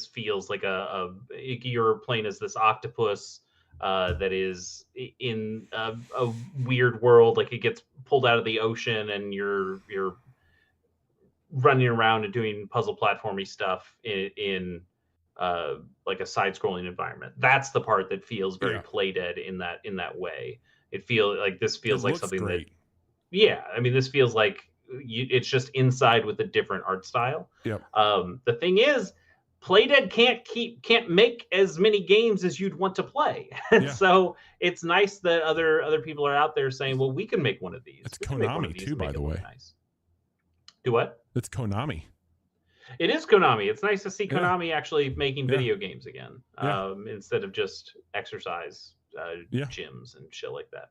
feels like you're playing as this octopus that is in a weird world. Like it gets pulled out of the ocean, and you're running around and doing puzzle platformy stuff in like a side-scrolling environment. That's the part that feels very Playdead in that way. This feels like something great. This feels like it's just inside with a different art style. Yep. The thing is, Playdead can't make as many games as you'd want to play. So it's nice that other people are out there saying, well, we can make one of these. It's Konami too, by the way. Nice. Do what? It's Konami. It is Konami. It's nice to see Konami actually making video games again, instead of just exercise gyms and shit like that.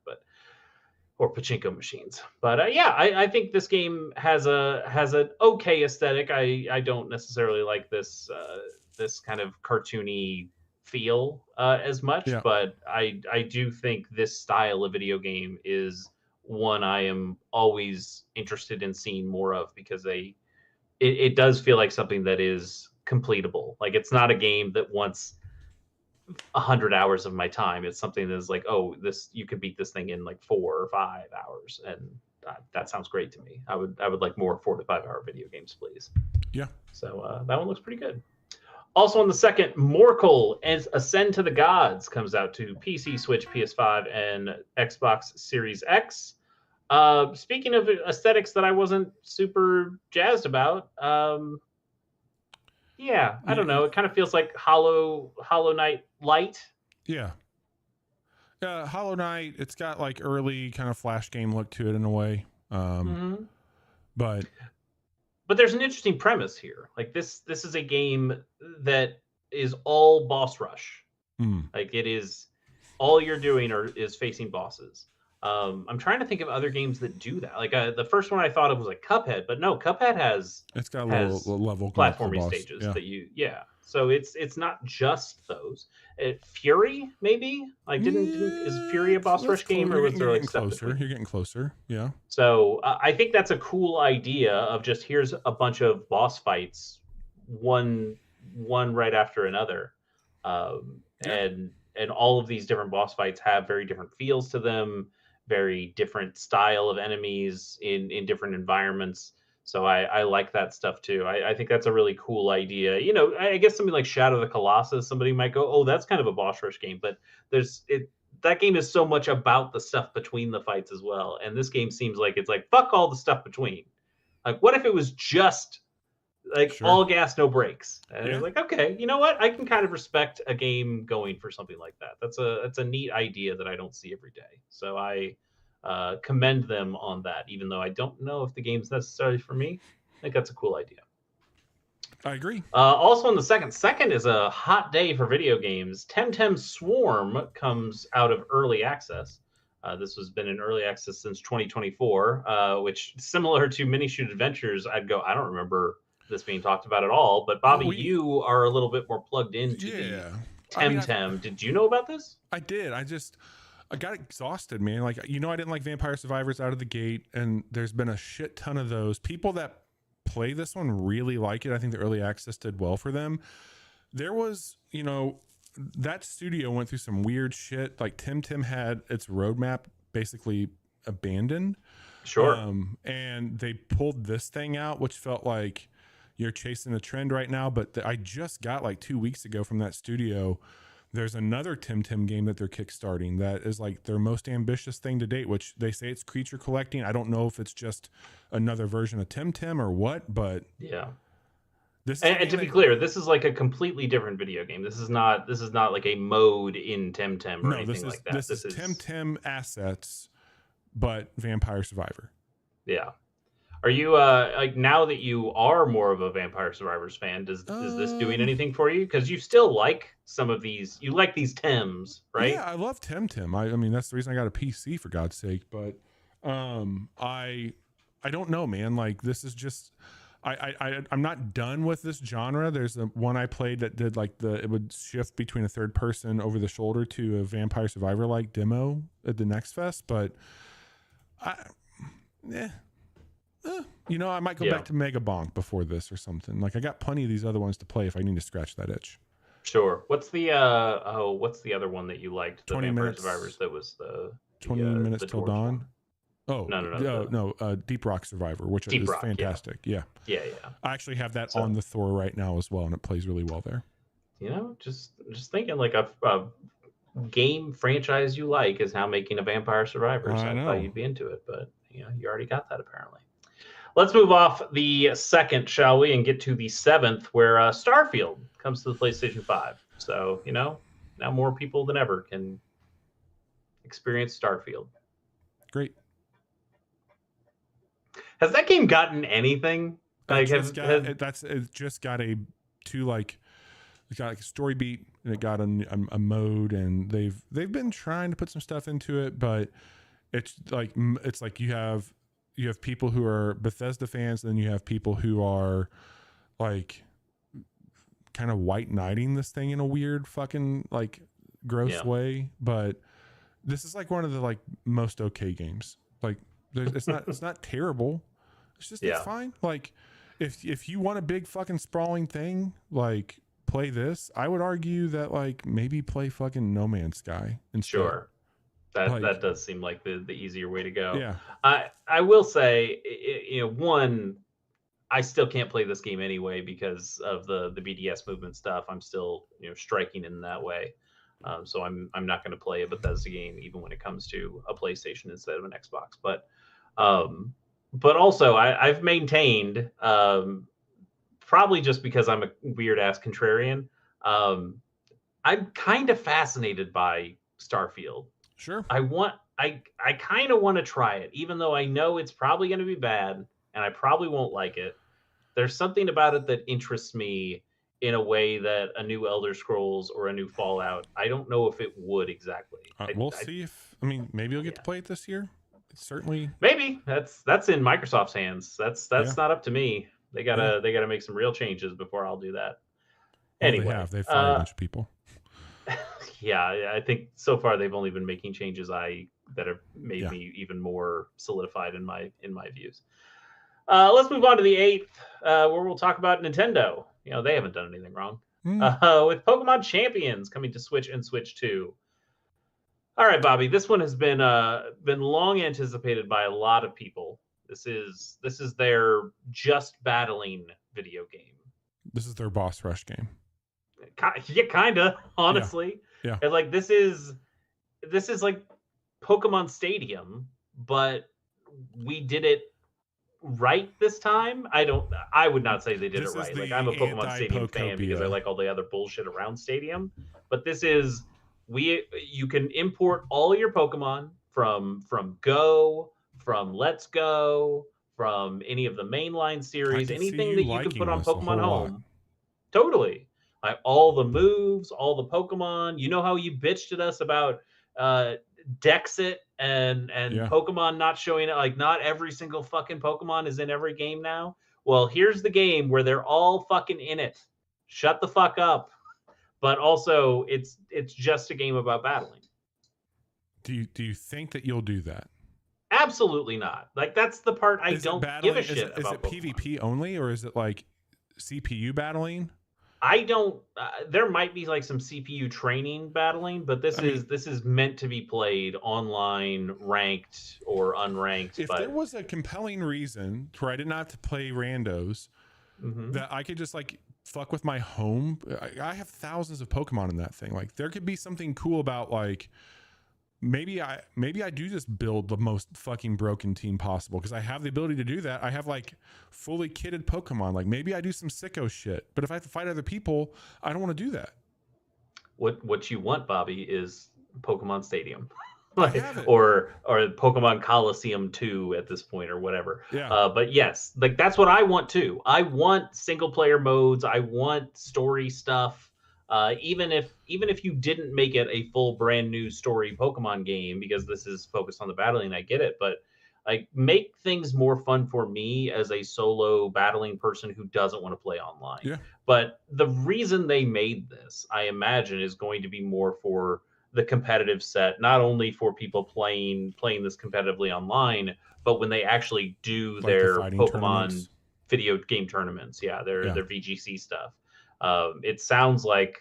Or pachinko machines. But I think this game has an okay aesthetic. I don't necessarily like this kind of cartoony feel as much, but I do think this style of video game is one I am always interested in seeing more of, because it does feel like something that is completable. Like it's not a game that wants 100 hours of my time. It's something that's like, oh, you could beat this thing in like 4 or 5 hours, and that sounds great to me. I would like more 4 to 5 hour video games, please. Yeah. So that one looks pretty good. Also on the 2nd, Morkel as Ascend to the Gods comes out to PC, Switch, PS5, and Xbox Series X. Speaking of aesthetics that I wasn't super jazzed about, Yeah, I don't know. It kind of feels like Hollow Knight Light. Yeah. Hollow Knight, it's got like early kind of flash game look to it in a way. But there's an interesting premise here. Like this is a game that is all boss rush. Like it is all you're doing is facing bosses. I'm trying to think of other games that do that. Like the first one I thought of was like Cuphead, but no, Cuphead has a little level platforming stages that So it's not just those. Fury maybe like is Fury a boss rush game, or was there like stuff closer? You're getting closer, yeah. So I think that's a cool idea of just here's a bunch of boss fights, one right after another, and all of these different boss fights have very different feels to them, very different style of enemies in different environments. So I like that stuff too. I think that's a really cool idea. You know, I guess something like Shadow of the Colossus, somebody might go, oh, that's kind of a boss rush game, but that game is so much about the stuff between the fights as well. And this game seems like it's like, fuck all the stuff between. Like, what if it was just like all gas, no brakes? And it's like, okay, you know what? I can kind of respect a game going for something like that. That's a neat idea that I don't see every day. So I commend them on that, even though I don't know if the game's necessarily for me. I think that's a cool idea. I agree. Also on the second is a hot day for video games. Temtem Swarm comes out of early access. This has been in early access since 2024, which similar to Minishoot Adventures, I'd go, I don't remember this being talked about at all. But Bobby, you are a little bit more plugged into the Temtem. Did you know about this? I did. I got exhausted, man. Like, you know, I didn't like Vampire Survivors out of the gate, and there's been a shit ton of those. People that play this one really like it. I think the early access did well for them. There was, you know, that studio went through some weird shit. Like Temtem had its roadmap basically abandoned. Sure. And they pulled this thing out, which felt like you're chasing a trend right now. But I just got like 2 weeks ago from that studio. There's another Temtem game that they're kickstarting that is like their most ambitious thing to date, which they say it's creature collecting. I don't know if it's just another version of Temtem or what, but yeah. And to be clear, this is like a completely different video game. This is not like a mode in Temtem or anything like that. This is Temtem assets, but Vampire Survivor. Yeah. Are you like, now that you are more of a Vampire Survivors fan, is this doing anything for you? Because you still like some of these. You like these Tems, right? Yeah, I love Temtem. I mean, that's the reason I got a PC, for God's sake. But I don't know, man. Like, this is just I'm not done with this genre. There's one I played that did like it would shift between a third person over the shoulder to a Vampire Survivor like demo at the Next Fest, but you know, I might go back to Mega Bonk before this or something. Like, I got plenty of these other ones to play if I need to scratch that itch. Sure. What's the other one that you liked? The 20 Vampire minutes, Survivors that was the 20 minutes till dawn. One. Oh, no, Deep Rock Survivor, which is fantastic. Yeah. I actually have that on the Thor right now as well, and it plays really well there. You know, just thinking like a game franchise you like is now making a Vampire Survivors. I thought you'd be into it, but you know, you already got that apparently. Let's move off the second, shall we, and get to the seventh, where Starfield comes to the PlayStation 5. So, you know, now more people than ever can experience Starfield. Great. Has that game gotten anything? Like, it's just got it's got like a story beat, and it got a mode, and they've been trying to put some stuff into it, but it's like you have people who are Bethesda fans, and then you have people who are like kind of white knighting this thing in a weird fucking like gross way. But this is like one of the like most okay games. Like, it's not terrible. It's just it's fine. Like, if you want a big fucking sprawling thing, like, play this. I would argue that like maybe play fucking No Man's Sky instead. Sure. That does seem like the easier way to go. Yeah. I will say, you know, one, I still can't play this game anyway because of the BDS movement stuff. I'm still, you know, striking in that way. So I'm not going to play a Bethesda game even when it comes to a PlayStation instead of an Xbox. But also I've maintained probably just because I'm a weird ass contrarian. I'm kind of fascinated by Starfield. Sure. I kind of want to try it, even though I know it's probably going to be bad and I probably won't like it. There's something about it that interests me in a way that a new Elder Scrolls or a new Fallout, I don't know if it would exactly. We'll see if, I mean, maybe you'll get to play it this year. It's certainly. Maybe that's in Microsoft's hands. That's not up to me. They gotta make some real changes before I'll do that. Well, Anyway, they fired a bunch of people. Yeah, I think so far they've only been making changes that have made me even more solidified in my views. Let's move on to the 8th, where we'll talk about Nintendo. You know, they haven't done anything wrong. With Pokemon Champions coming to Switch and Switch 2. All right, Bobby, this one has been long anticipated by a lot of people. This is their just battling video game. This is their boss rush game. Yeah, kinda, honestly. Yeah. And like this is like Pokemon Stadium, but we did it right this time. I would not say they did it right. Like, I'm a Pokemon Stadium fan because I like all the other bullshit around Stadium. But this is you can import all your Pokemon from Go, from Let's Go, from any of the mainline series, anything that you can put on Pokemon Home. Totally. Like all the moves, all the Pokemon. You know how you bitched at us about Dexit and Pokemon not showing it, like not every single fucking Pokemon is in every game now. Well, here's the game where they're all fucking in it. Shut the fuck up. But also it's just a game about battling. Do you think that you'll do that? Absolutely not. Like that's the part I don't give a shit about. Is it PvP only, or is it like CPU battling? I don't. There might be like some CPU training battling, but this is meant to be played online, ranked or unranked. If there was a compelling reason where I did not have to play randos, that I could just like fuck with my home. I have thousands of Pokemon in that thing. Like there could be something cool about like maybe I do just build the most fucking broken team possible because I have the ability to do that. I have like fully kitted Pokemon. Like maybe I do some sicko shit, but if I have to fight other people, I don't want to do that. What you want, Bobby, is Pokemon Stadium. Like, or Pokemon Coliseum 2 at this point or whatever. Yeah. But yes, like that's what I want too. I want single player modes. I want story stuff. Even if you didn't make it a full brand new story Pokemon game, because this is focused on the battling, I get it. But like make things more fun for me as a solo battling person who doesn't want to play online. Yeah. But the reason they made this, I imagine, is going to be more for the competitive set, not only for people playing this competitively online, but when they actually do like their Pokemon video game tournaments. Yeah, their VGC stuff. It sounds like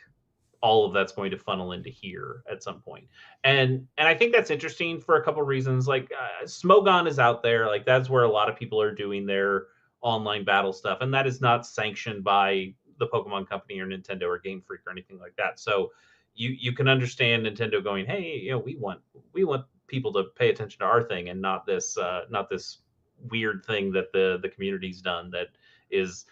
all of that's going to funnel into here at some point. And I think that's interesting for a couple of reasons. Like Smogon is out there. Like that's where a lot of people are doing their online battle stuff. And that is not sanctioned by the Pokemon Company or Nintendo or Game Freak or anything like that. So you can understand Nintendo going, hey, you know, we want people to pay attention to our thing and not this weird thing that the community's done that is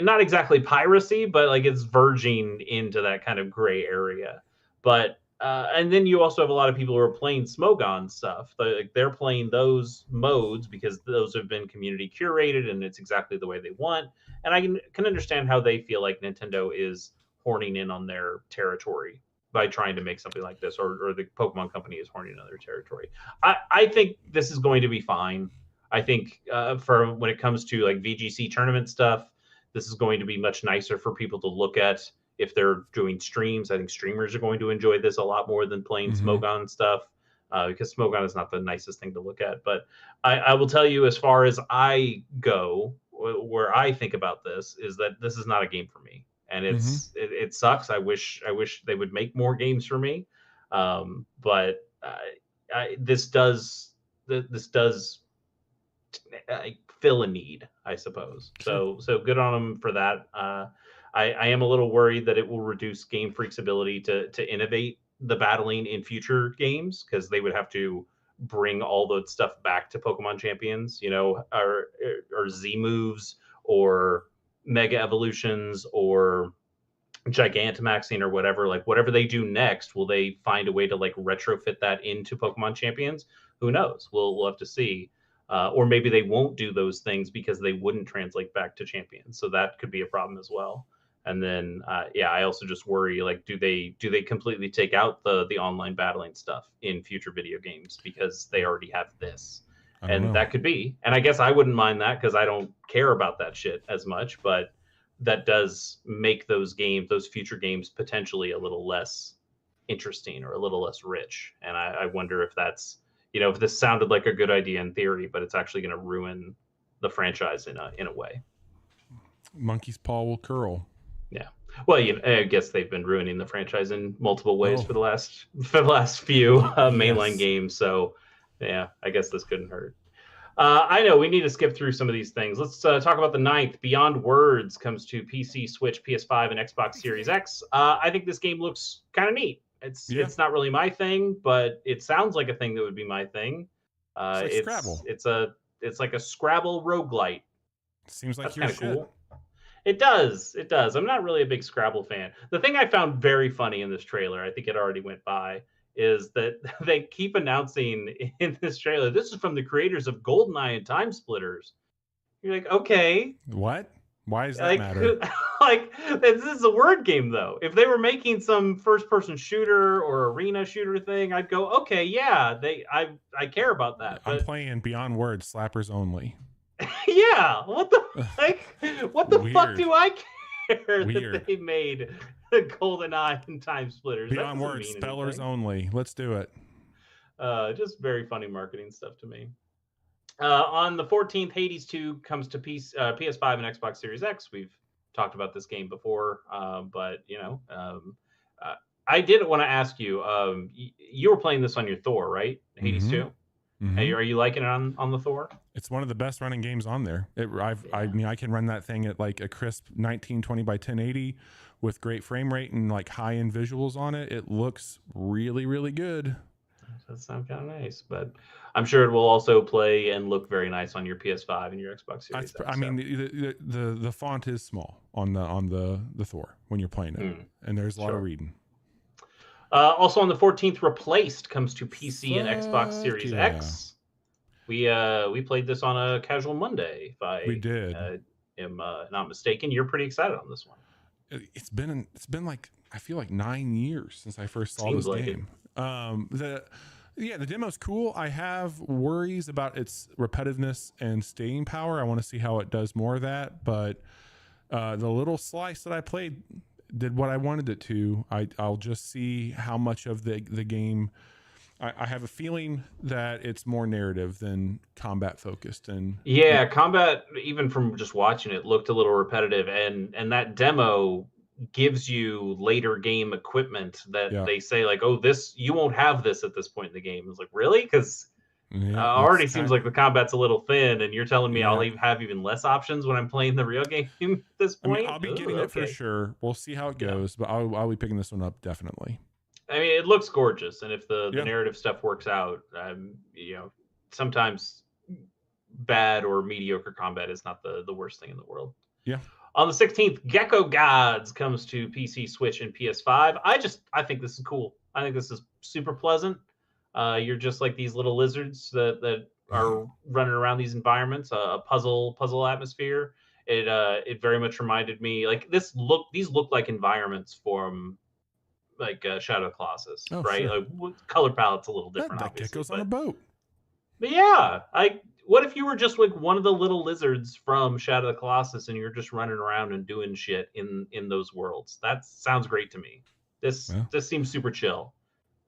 not exactly piracy, but like it's verging into that kind of gray area. But and then you also have a lot of people who are playing Smogon stuff. Like they're playing those modes because those have been community curated and it's exactly the way they want. And I can understand how they feel like Nintendo is horning in on their territory by trying to make something like this, or the Pokemon Company is horning in on their territory. I think this is going to be fine. I think for when it comes to like VGC tournament stuff, this is going to be much nicer for people to look at if they're doing streams. I think streamers are going to enjoy this a lot more than playing Smogon stuff because Smogon is not the nicest thing to look at. But I will tell you, as far as I go, where I think about this is that this is not a game for me. And it sucks. I wish they would make more games for me. But this does fill a need, I suppose. So good on them for that. I am a little worried that it will reduce Game Freak's ability to innovate the battling in future games, because they would have to bring all the stuff back to Pokemon Champions, you know, or Z moves, or Mega Evolutions or Gigantamaxing or whatever, like whatever they do next, will they find a way to like retrofit that into Pokemon Champions? Who knows? We'll have to see. Or maybe they won't do those things because they wouldn't translate back to Champions. So that could be a problem as well. And then, I also just worry, like, do they completely take out the online battling stuff in future video games because they already have this? And that could be. And I guess I wouldn't mind that because I don't care about that shit as much. But that does make those future games, potentially a little less interesting or a little less rich. And I wonder if that's, if this sounded like a good idea in theory, but it's actually going to ruin the franchise in a way. Monkey's paw will curl. Yeah. Well, I guess they've been ruining the franchise in multiple ways for the last few mainline games. So, yeah, I guess this couldn't hurt. I know we need to skip through some of these things. Let's talk about the 9th. Beyond Words comes to PC, Switch, PS5, and Xbox Series X. I think this game looks kind of neat. It's not really my thing, but it sounds like a thing that would be my thing. It's Scrabble. It's like a Scrabble roguelite. Seems like your shit. Cool. It does. I'm not really a big Scrabble fan. The thing I found very funny in this trailer, I think it already went by, is that they keep announcing in this trailer, this is from the creators of GoldenEye and Time Splitters. You're like, okay. What? Why does that matter? Like, this is a word game, though. If they were making some first-person shooter or arena shooter thing, I'd go, okay, yeah, I care about that. I'm playing Beyond Words, slappers only. Yeah, what the fuck do I care that they made GoldenEye and Time Splitters? Beyond Words, spellers only. Let's do it. Just very funny marketing stuff to me. On the 14th, Hades 2 comes to PS5 and Xbox Series X. We've talked about this game before, but I did want to ask you. You were playing this on your Thor, right? Hades 2. Mm-hmm. Are you liking it on the Thor? It's one of the best running games on there. I mean, I can run that thing at like a crisp 1920 by 1080 with great frame rate and like high end visuals on it. It looks really, really good. That sounds kind of nice, but I'm sure it will also play and look very nice on your PS5 and your Xbox Series X. I mean, the font is small on the Thor when you're playing it, and there's a lot of reading. Also on the 14th, Replaced comes to PC and Xbox Series X. We played this on a Casual Monday, if I am not mistaken. You're pretty excited on this one. It's been like, I feel like 9 years since I first saw this game. The demo's cool. I have worries about its repetitiveness and staying power. I want to see how it does more of that, but the little slice that I played did what I wanted it to. I'll just see how much of the game. I have a feeling that it's more narrative than combat focused. And combat, even from just watching it, looked a little repetitive, and that demo gives you later game equipment that they say like, oh, this, you won't have this at this point in the game. It's like, really? Because already seems like the combat's a little thin, and you're telling me I'll have even less options when I'm playing the real game at this point. I mean, I'll be getting it for sure. We'll see how it goes, but I'll be picking this one up definitely. I mean, it looks gorgeous, and if the narrative stuff works out, sometimes bad or mediocre combat is not the worst thing in the world. Yeah. On the 16th, Gecko Gods comes to PC, Switch, and PS5. I think this is cool. I think this is super pleasant. You're just like these little lizards that are running around these environments, a puzzle atmosphere. It very much reminded me, like, these look like environments from like Shadow of the Colossus, right? Sure. Like, color palette's a little different. That gecko's on a boat. But yeah, what if you were just like one of the little lizards from Shadow of the Colossus and you're just running around and doing shit in those worlds? That sounds great to me. This seems super chill.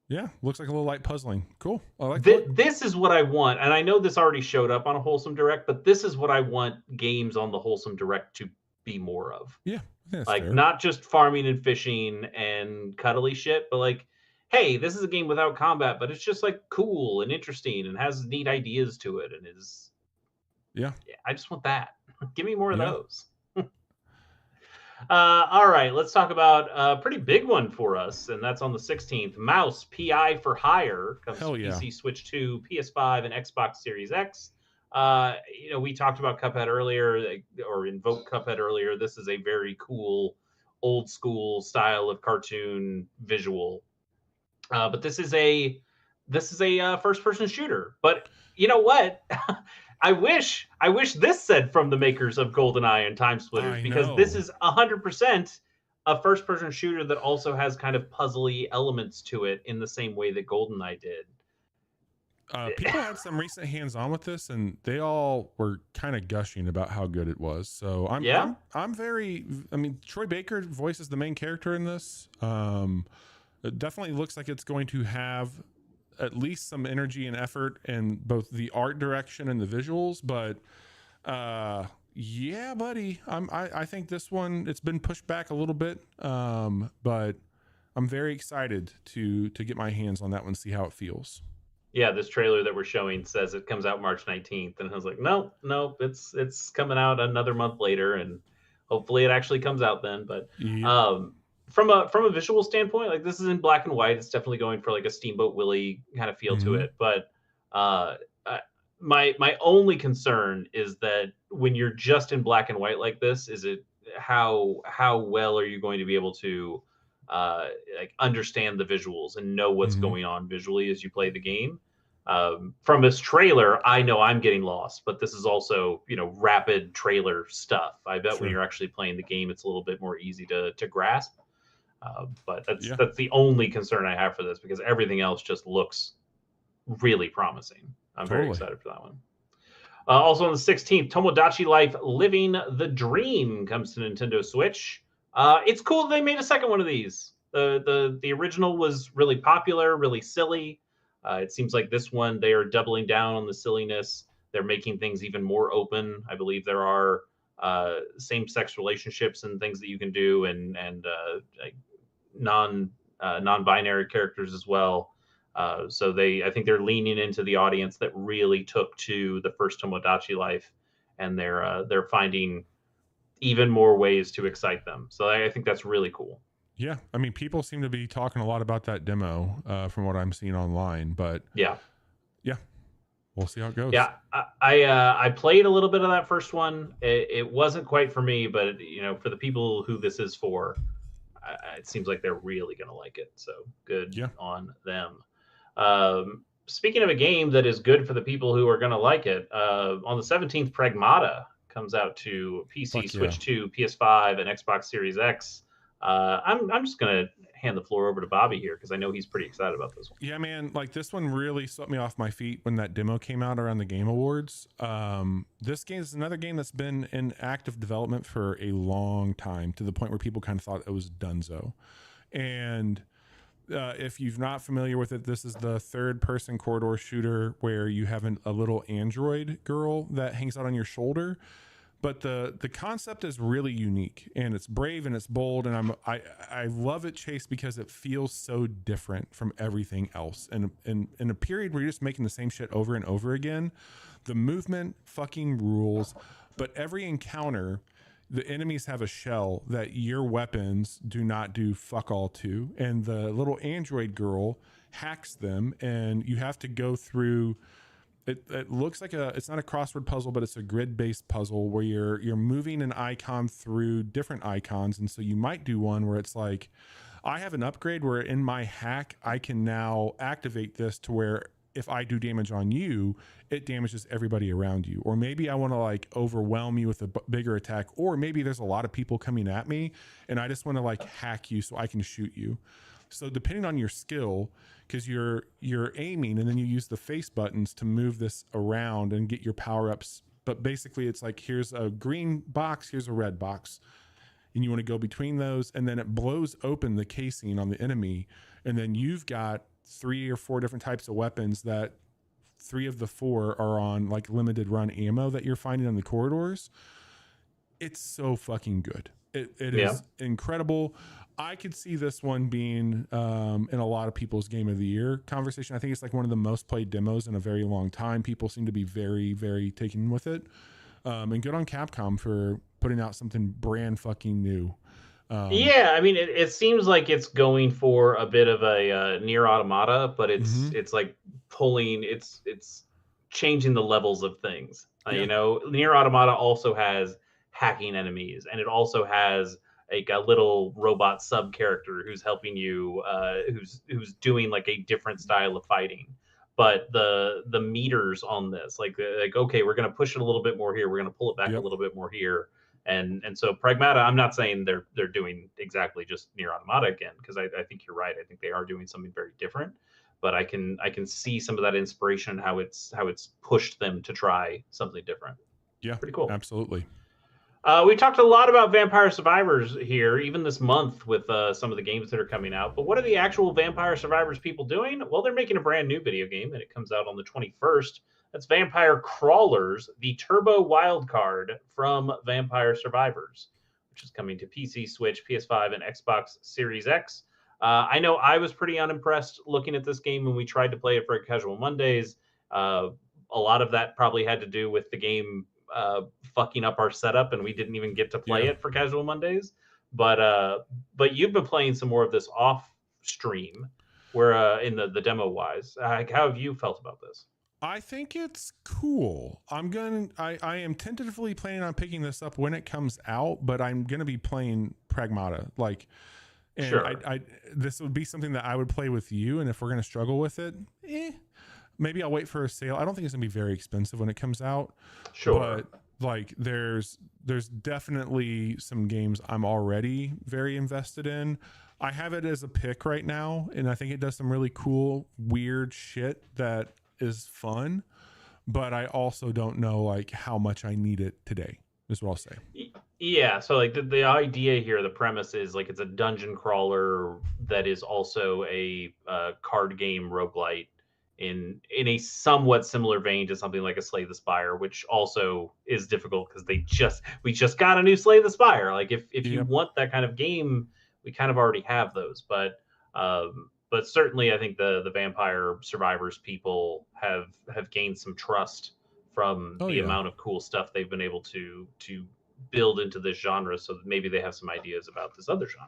Yeah, looks like a little light puzzling. Cool. I like this is what I want. And I know this already showed up on a Wholesome Direct, but this is what I want games on the Wholesome Direct to be more of. Yeah. Like fair. Not just farming and fishing and cuddly shit, but like, hey, this is a game without combat, but it's just like cool and interesting and has neat ideas to it and is. Yeah. I just want that. Give me more of those. All right, let's talk about a pretty big one for us, and that's on the 16th. Mouse PI for Hire comes to PC, Switch 2, PS5, and Xbox Series X. we talked about Cuphead earlier, or invoked Cuphead earlier. This is a very cool, old school style of cartoon visual. But this is a first person shooter. But you know what? I wish this said from the makers of GoldenEye and Time Splitters, because this is 100% a first person shooter that also has kind of puzzly elements to it in the same way that GoldenEye did. People had some recent hands-on with this, and they all were kind of gushing about how good it was. So I'm very. I mean, Troy Baker voices the main character in this. It definitely looks like it's going to have at least some energy and effort in both the art direction and the visuals. But yeah, buddy, I think this one, it's been pushed back a little bit, but I'm very excited to get my hands on that one, see how it feels. Yeah, this trailer that we're showing says it comes out March 19th, and I was like, no, it's coming out another month later, and hopefully it actually comes out then. But from a visual standpoint, like, this is in black and white. It's definitely going for like a Steamboat Willie kind of feel to it. But my only concern is that when you're just in black and white like this, is it how well are you going to be able to like understand the visuals and know what's going on visually as you play the game? From this trailer, I know I'm getting lost, but this is also, rapid trailer stuff. I bet when you're actually playing the game, it's a little bit more easy to grasp. But that's the only concern I have for this, because everything else just looks really promising. I'm very excited for that one. Also on the 16th, Tomodachi Life Living the Dream comes to Nintendo Switch. It's cool that they made a second one of these. The original was really popular, really silly. It seems like this one, they are doubling down on the silliness. They're making things even more open. I believe there are same-sex relationships and things that you can do, and like non-binary characters as well. So I think they're leaning into the audience that really took to the first Tomodachi Life, and they're finding even more ways to excite them. So I think that's really cool. Yeah, I mean, people seem to be talking a lot about that demo from what I'm seeing online, but yeah, we'll see how it goes. Yeah, I played a little bit of that first one. It wasn't quite for me, but for the people who this is for, it seems like they're really going to like it. So good on them. Speaking of a game that is good for the people who are going to like it, on the 17th, Pragmata comes out to PC, Switch 2, PS5, and Xbox Series X. I'm just going to hand the floor over to Bobby here, because I know he's pretty excited about this one. Yeah, man, like, this one really swept me off my feet when that demo came out around the Game Awards. This game is another game that's been in active development for a long time, to the point where people kind of thought it was donezo. And if you're not familiar with it, this is the third-person corridor shooter where you have a little android girl that hangs out on your shoulder. But the concept is really unique, and it's brave and it's bold, and I love it, Chase, because it feels so different from everything else. And in a period where you're just making the same shit over and over again, the movement fucking rules. But every encounter, the enemies have a shell that your weapons do not do fuck all to, and the little android girl hacks them, and you have to go through. It looks like it's not a crossword puzzle, but it's a grid-based puzzle where you're moving an icon through different icons. And so you might do one where it's like, I have an upgrade where in my hack, I can now activate this to where if I do damage on you, it damages everybody around you. Or maybe I want to like overwhelm you with a bigger attack, or maybe there's a lot of people coming at me and I just want to like hack you so I can shoot you. So depending on your skill, because you're aiming and then you use the face buttons to move this around and get your power-ups. But basically it's like, here's a green box, here's a red box. And you want to go between those, and then it blows open the casing on the enemy. And then you've got 3 or 4 different types of weapons that 3 of the 4 are on like limited run ammo that you're finding in the corridors. It's so fucking good. It is incredible. I could see this one being in a lot of people's Game of the Year conversation. I think it's like one of the most played demos in a very long time. People seem to be very, very taken with it. And good on Capcom for putting out something brand fucking new. Yeah, I mean, it seems like it's going for a bit of a Nier Automata, but it's like pulling. It's changing the levels of things. Yeah. Nier Automata also has hacking enemies, and it also has a little robot sub character who's helping you, who's doing like a different style of fighting. But the meters on this, like okay, we're gonna push it a little bit more here, we're gonna pull it back a little bit more here, and so Pragmata, I'm not saying they're doing exactly just Nier Automata again, because I think you're right. I think they are doing something very different, but I can see some of that inspiration, how it's pushed them to try something different. Yeah, pretty cool. Absolutely. We talked a lot about Vampire Survivors here, even this month with some of the games that are coming out. But what are the actual Vampire Survivors people doing? Well, they're making a brand new video game, and it comes out on the 21st. That's Vampire Crawlers, the turbo wildcard from Vampire Survivors, which is coming to PC, Switch, PS5, and Xbox Series X. I know I was pretty unimpressed looking at this game when we tried to play it for Casual Mondays. A lot of that probably had to do with the game fucking up our setup, and we didn't even get to play it for Casual Mondays. But you've been playing some more of this off stream, where in the demo wise, how have you felt about this? I think it's cool. I am tentatively planning on picking this up when it comes out, but I'm gonna be playing Pragmata. And this would be something that I would play with you, and if we're gonna struggle with it, maybe I'll wait for a sale. I don't think it's gonna be very expensive when it comes out. Sure. But there's definitely some games I'm already very invested in. I have it as a pick right now, and I think it does some really cool, weird shit that is fun. But I also don't know how much I need it today, is what I'll say. Yeah, so the idea here, the premise is it's a dungeon crawler that is also a card game roguelite in a somewhat similar vein to something like a Slay the Spire, which also is difficult because we just got a new Slay the Spire. If you want that kind of game, we kind of already have those. But certainly I think the Vampire Survivors people have gained some trust from the amount of cool stuff they've been able to build into this genre, so that maybe they have some ideas about this other genre.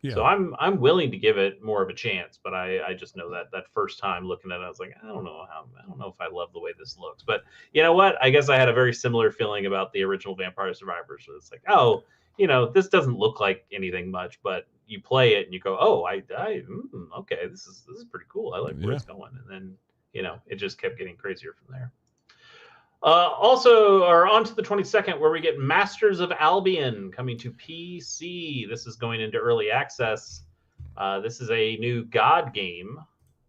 Yeah. So I'm willing to give it more of a chance, but I just know that first time looking at it, I was like, I don't know if I love the way this looks. But you know what? I guess I had a very similar feeling about the original Vampire Survivors. So it's like, oh, this doesn't look like anything much, but you play it and you go, oh, okay, this is pretty cool. I like where it's going, and then it just kept getting crazier from there. Also, or on to the 22nd, where we get Masters of Albion coming to PC. This is going into early access. This is a new God game,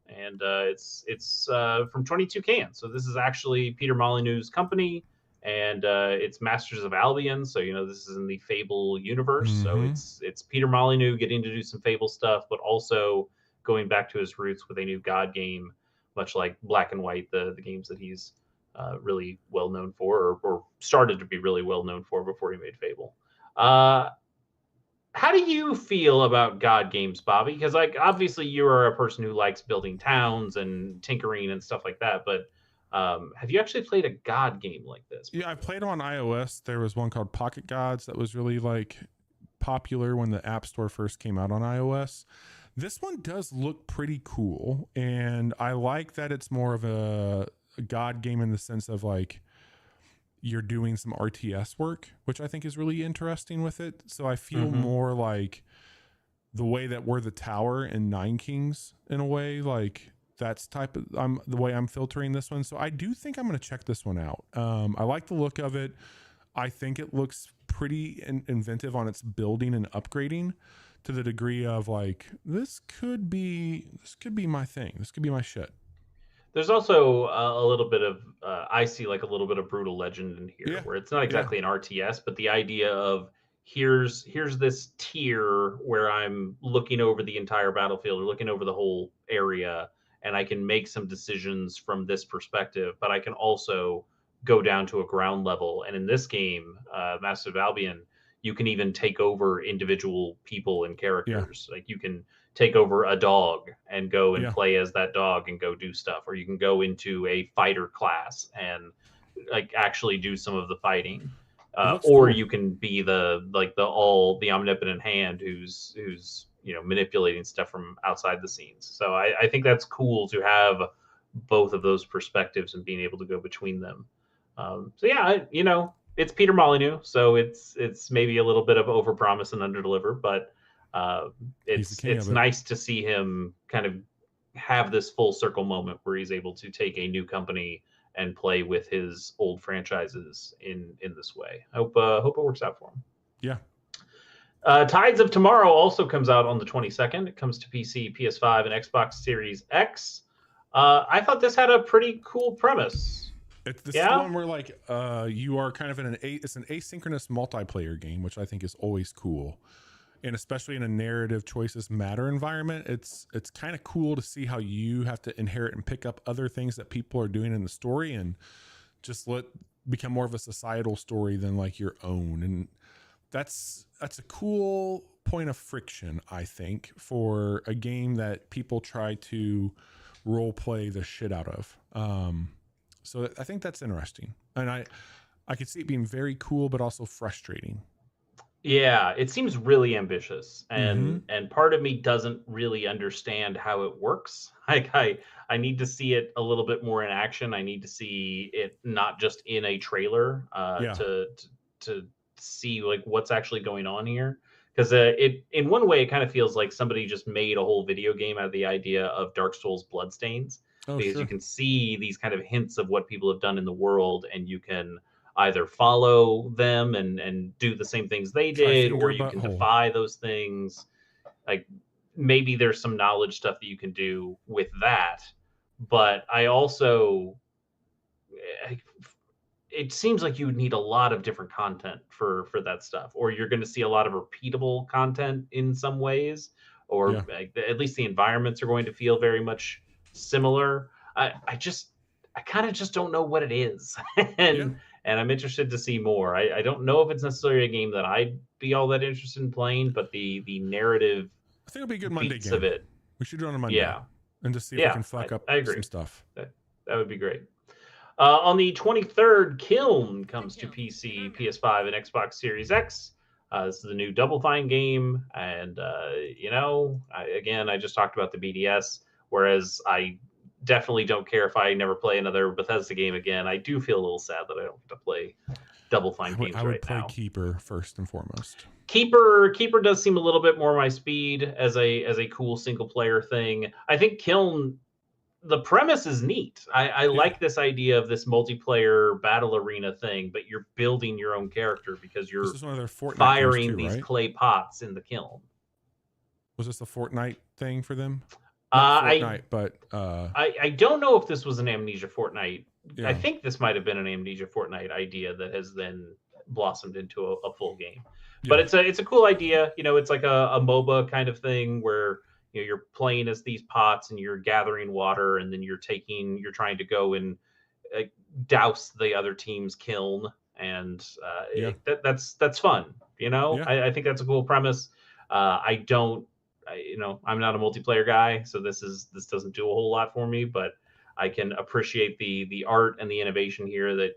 and it's from 22 Cans. So this is actually Peter Molyneux's company, and it's Masters of Albion. So this is in the Fable universe. Mm-hmm. So it's Peter Molyneux getting to do some Fable stuff, but also going back to his roots with a new God game, much like Black and White, the games that he's really well known for, or started to be really well known for before he made Fable. How do you feel about God games, Bobby? Because obviously you are a person who likes building towns and tinkering and stuff like that, but have you actually played a God game like this before? Yeah, I played on iOS. There was one called Pocket Gods that was really popular when the App Store first came out on iOS. This one does look pretty cool, and I like that it's more of a God game in the sense of you're doing some RTS work, which I think is really interesting with it. So I feel more like the way that we're the Tower in Nine Kings, in a way, that's the way I'm filtering this one. So I do think I'm going to check this one out. I like the look of it. I think it looks pretty inventive on its building and upgrading, to the degree of this could be my thing. This could be my shit. There's also a little bit of I see a little bit of Brutal Legend in here, where it's not exactly an RTS, but the idea of here's this tier where I'm looking over the entire battlefield or looking over the whole area, and I can make some decisions from this perspective, but I can also go down to a ground level. And in this game, Master of Albion, you can even take over individual people and characters. You can take over a dog and go and play as that dog and go do stuff, or you can go into a fighter class and actually do some of the fighting, or cool. You can be the omnipotent hand who's manipulating stuff from outside the scenes. So I think that's cool to have both of those perspectives and being able to go between them. So yeah, it's Peter Molyneux, so it's maybe a little bit of overpromise and underdeliver, but it's nice to see him kind of have this full circle moment where he's able to take a new company and play with his old franchises in this way. I hope it works out for him. Yeah. Tides of Tomorrow also comes out on the 22nd. It comes to PC, PS5, and Xbox Series X. I thought this had a pretty cool premise. This is one where like you are kind of it's an asynchronous multiplayer game, which I think is always cool. And especially in a narrative choices matter environment, it's kind of cool to see how you have to inherit and pick up other things that people are doing in the story and just become more of a societal story than like your own. And that's a cool point of friction, I think, for a game that people try to role play the shit out of. So I think that's interesting. And I could see it being very cool, but also frustrating. Yeah, it seems really ambitious, and part of me doesn't really understand how it works. Like I need to see it a little bit more in action. I need to see it not just in a trailer to see like what's actually going on here. Because it in one way it kind of feels like somebody just made a whole video game out of the idea of Dark Souls Bloodstains, because you can see these kind of hints of what people have done in the world, and you can either follow them and do the same things they did, or you can defy those things. Like maybe there's some knowledge stuff that you can do with that, but it seems like you would need a lot of different content for that stuff, or you're going to see a lot of repeatable content in some ways, or like, at least the environments are going to feel very much similar. I kind of just don't know what it is. And I'm interested to see more. I don't know if it's necessarily a game that I'd be all that interested in playing, but the narrative, I think it'll be a good Monday game. Of it. We should do it on a Monday. Yeah. And just see if we can fuck up some stuff. That would be great. On the 23rd, Kiln comes to PC, PS5, and Xbox Series X. This is the new Double Fine game. And, I just talked about the BDS, whereas I definitely don't care if I never play another Bethesda game again. I do feel a little sad that I don't get to play Double Fine games right now. I would play Keeper first and foremost. Keeper does seem a little bit more my speed as a cool single player thing. I think Kiln, the premise is neat. I like this idea of this multiplayer battle arena thing, but you're building your own character because you're firing these clay pots in the kiln. Was this a Fortnite thing for them? I don't know if this was an Amnesia Fortnite. Yeah. I think this might have been an Amnesia Fortnite idea that has then blossomed into a full game. Yeah. But it's a cool idea. It's like a MOBA kind of thing where you're playing as these pots and you're gathering water, and then you're trying to go and douse the other team's kiln, and that's fun. I think that's a cool premise. I'm not a multiplayer guy, so this doesn't do a whole lot for me, but I can appreciate the art and the innovation here that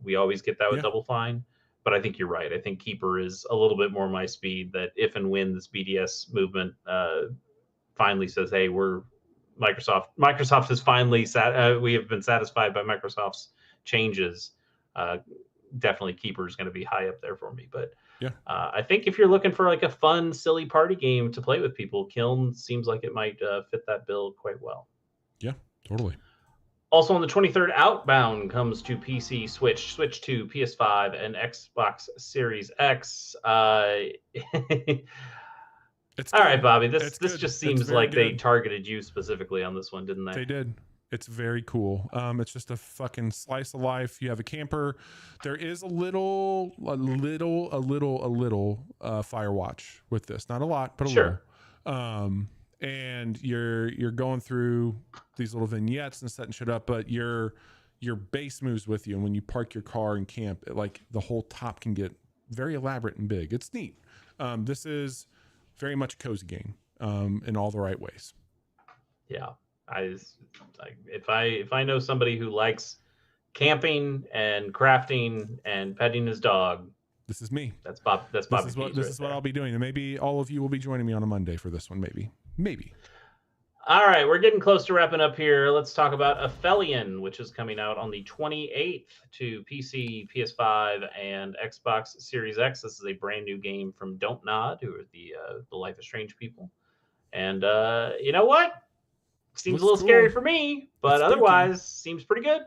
we always get that with Double Fine. But I think you're right. I think Keeper is a little bit more my speed, that if and when this BDS movement finally says, hey, Microsoft has finally we have been satisfied by Microsoft's changes, definitely Keeper is going to be high up there for me. But I think if you're looking for like a fun, silly party game to play with people, Kiln seems like it might fit that bill quite well. Yeah, totally. Also on the 23rd, Outbound comes to PC, Switch 2, PS5, and Xbox Series X. All right, Bobby, this just seems like they targeted you specifically on this one, didn't they? They did. It's very cool. It's just a fucking slice of life. You have a camper. There is a little Firewatch with this. Not a lot, but a little. And you're going through these little vignettes and setting shit up, but your base moves with you. And when you park your car and camp, the whole top can get very elaborate and big. It's neat. This is very much a cozy game in all the right ways. Yeah. If I know somebody who likes camping and crafting and petting his dog, this is me. That's Bob. That's Bobby. This is what I'll be doing, and maybe all of you will be joining me on a Monday for this one. Maybe. All right, we're getting close to wrapping up here. Let's talk about Aphelion, which is coming out on the 28th to PC, PS5, and Xbox Series X. This is a brand new game from Don't Nod, who are the Life is Strange people. And you know what? Seems a little scary for me, but otherwise seems pretty good.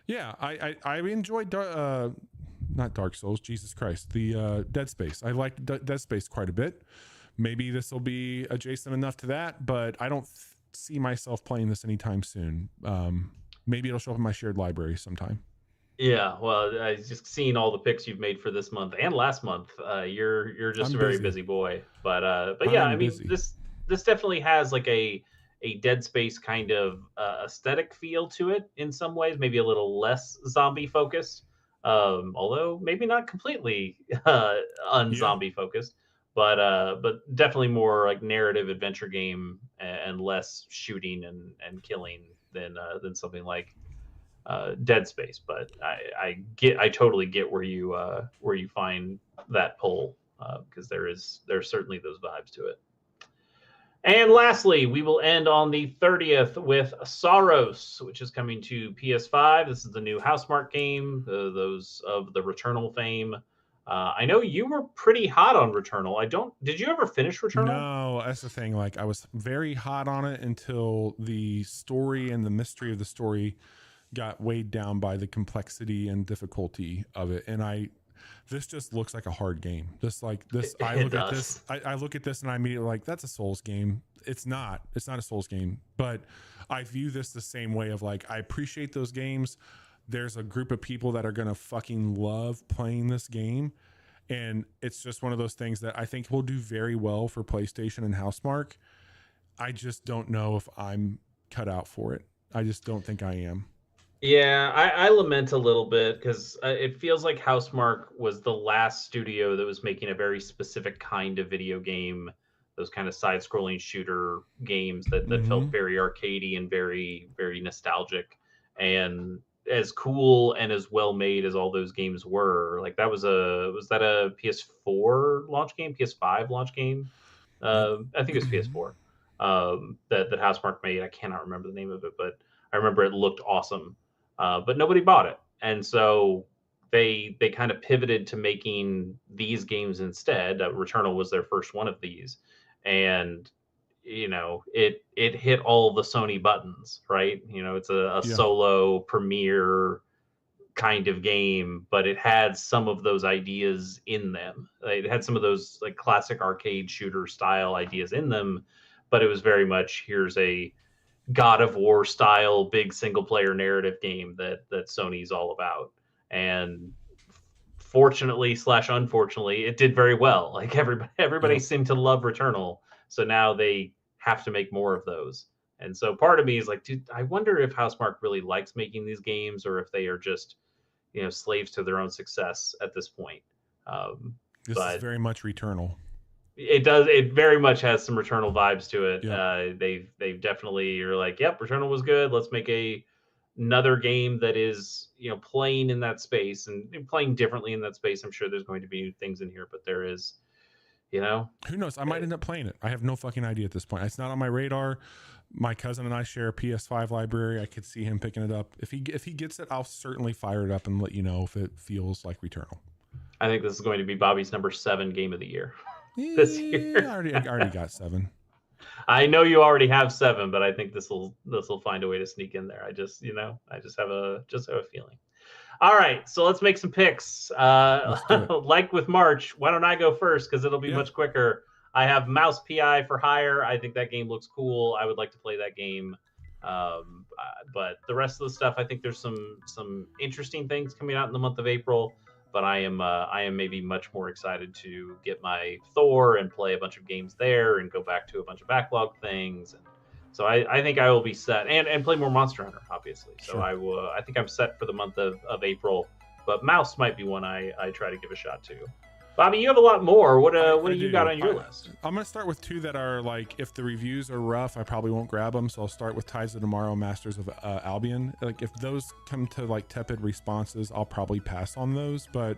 Yeah, I enjoyed not Dark Souls, Jesus Christ, the Dead Space. I liked Dead Space quite a bit. Maybe this will be adjacent enough to that, but I don't see myself playing this anytime soon. Maybe it'll show up in my shared library sometime. Yeah, well, I just seen all the picks you've made for this month and last month. You're just a very busy boy, but yeah, I mean this definitely has like a Dead Space kind of aesthetic feel to it in some ways, maybe a little less zombie focused, although maybe not completely unzombie focused, but definitely more like narrative adventure game and less shooting and killing than something like Dead Space. But I totally get where you find that pull, because there's certainly those vibes to it. And lastly, we will end on the 30th with Saros, which is coming to PS5. This is the new Housemarque game, those of the Returnal fame. I know you were pretty hot on Returnal. Did you ever finish Returnal? No, that's the thing. Like, I was very hot on it until the story and the mystery of the story got weighed down by the complexity and difficulty of it. And this just looks like a hard game. I look at this and I immediately like, that's a Souls game. It's not a Souls game, but I view this the same way of like, I appreciate those games. There's a group of people that are going to fucking love playing this game. And it's just one of those things that I think will do very well for PlayStation and Housemarque. I just don't know if I'm cut out for it. I just don't think I am. Yeah, I lament a little bit because it feels like Housemarque was the last studio that was making a very specific kind of video game, those kind of side-scrolling shooter games that felt very arcadey and very, very nostalgic. And as cool and as well made as all those games were, like was that a PS4 launch game, PS5 launch game? I think it was PS4 that Housemarque made. I cannot remember the name of it, but I remember it looked awesome. But nobody bought it, and so they kind of pivoted to making these games instead. Returnal was their first one of these, and it hit all the Sony buttons, right? It's a solo premiere kind of game, but it had some of those ideas in them. It had some of those like classic arcade shooter style ideas in them, but it was very much, here's a God of War style big single player narrative game that Sony's all about. And fortunately / unfortunately, it did very well. Like everybody seemed to love Returnal, so now they have to make more of those. And so part of me is like, dude, I wonder if Housemarque really likes making these games, or if they are just slaves to their own success at this point. This is very much Returnal. It very much has some Returnal vibes to it. Yeah. They've definitely are like, yep, Returnal was good. Let's make another game that is playing in that space and playing differently in that space. I'm sure there's going to be new things in here, but there is, who knows? I might end up playing it. I have no fucking idea at this point. It's not on my radar. My cousin and I share a PS5 library. I could see him picking it up. If he gets it, I'll certainly fire it up and let you know if it feels like Returnal. I think this is going to be Bobby's number 7 game of the year. This year. I already got 7. I know you already have 7, but I think this will find a way to sneak in there. I just have a feeling. All right, so let's make some picks. Like with March, why don't I go first, because it'll be much quicker. I have Mouse PI for Hire. I think that game looks cool. I would like to play that game. But the rest of the stuff, I think there's some interesting things coming out in the month of April. But I am maybe much more excited to get my Thor and play a bunch of games there and go back to a bunch of backlog things. And so I think I will be set and play more Monster Hunter, obviously. So sure. I think I'm set for the month of April. But Mouse might be one I try to give a shot to. Bobby, you have a lot more. What do you got on your list? I'm going to start with 2 that are like, if the reviews are rough, I probably won't grab them. So I'll start with Ties of Tomorrow, Masters of Albion. Like, if those come to like tepid responses, I'll probably pass on those. But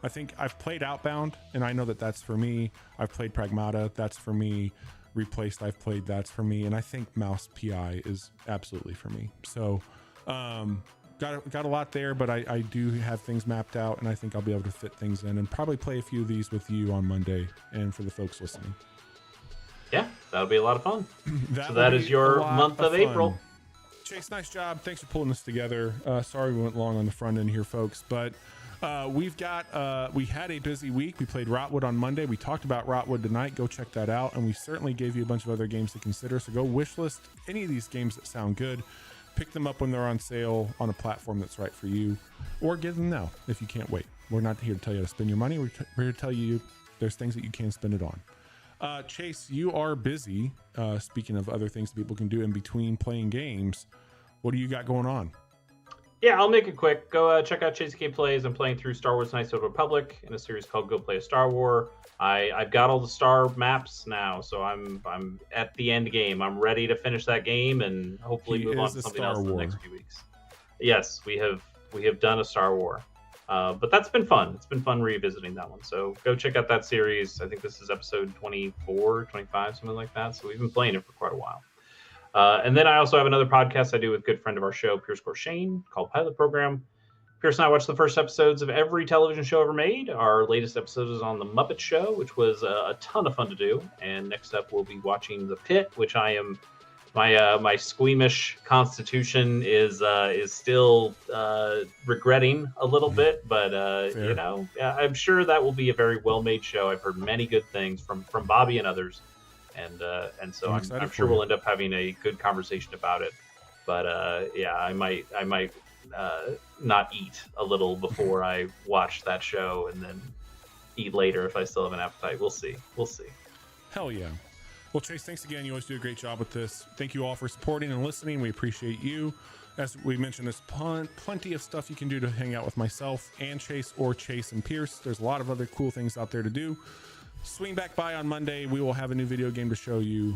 I think I've played Outbound, and I know that that's for me. I've played Pragmata. That's for me. replaced I've played, that's for me. And I think Mouse PI is absolutely for me. So got a lot there, but I do have things mapped out, and I think I'll be able to fit things in and probably play a few of these with you on Monday and for the folks listening. Yeah, that'll be a lot of fun. So that is your month of April. Chase, nice job. Thanks for pulling this together. Sorry we went long on the front end here, folks, but we had a busy week. We played Rotwood on Monday. We talked about Rotwood tonight. Go check that out. And we certainly gave you a bunch of other games to consider. So go wishlist any of these games that sound good. Pick them up when they're on sale on a platform that's right for you, or get them now if you can't wait. We're not here to tell you how to spend your money. We're here to tell you there's things that you can spend it on. Chase, you are busy. Speaking of other things that people can do in between playing games, what do you got going on? Yeah, I'll make it quick. Go check out Chase Game Plays. I'm playing through Star Wars Knights of the Republic in a series called Go Play a Star War. I've got all the star maps now, so I'm at the end game. I'm ready to finish that game and hopefully move on to something else in the next few weeks. Yes, we have done a Star War, but that's been fun. It's been fun revisiting that one. So go check out that series. I think this is episode 24, 25, something like that. So we've been playing it for quite a while. And then I also have another podcast I do with a good friend of our show, Pierce Corshane, called Pilot Program. Pierce and I watched the first episodes of every television show ever made. Our latest episode is on The Muppet Show, which was a ton of fun to do. And next up, we'll be watching The Pit, which I am my squeamish constitution is still regretting a little bit, but I'm sure that will be a very well-made show. I've heard many good things from Bobby and others. And so I'm sure we'll end up having a good conversation about it. But I might not eat a little before I watch that show, and then eat later if I still have an appetite. We'll see. Hell yeah. Well, Chase, thanks again. You always do a great job with this. Thank you all for supporting and listening. We appreciate you. As we mentioned, there's plenty of stuff you can do to hang out with myself and Chase, or Chase and Pierce. There's a lot of other cool things out there to do. Swing back by on Monday. We will have a new video game to show you.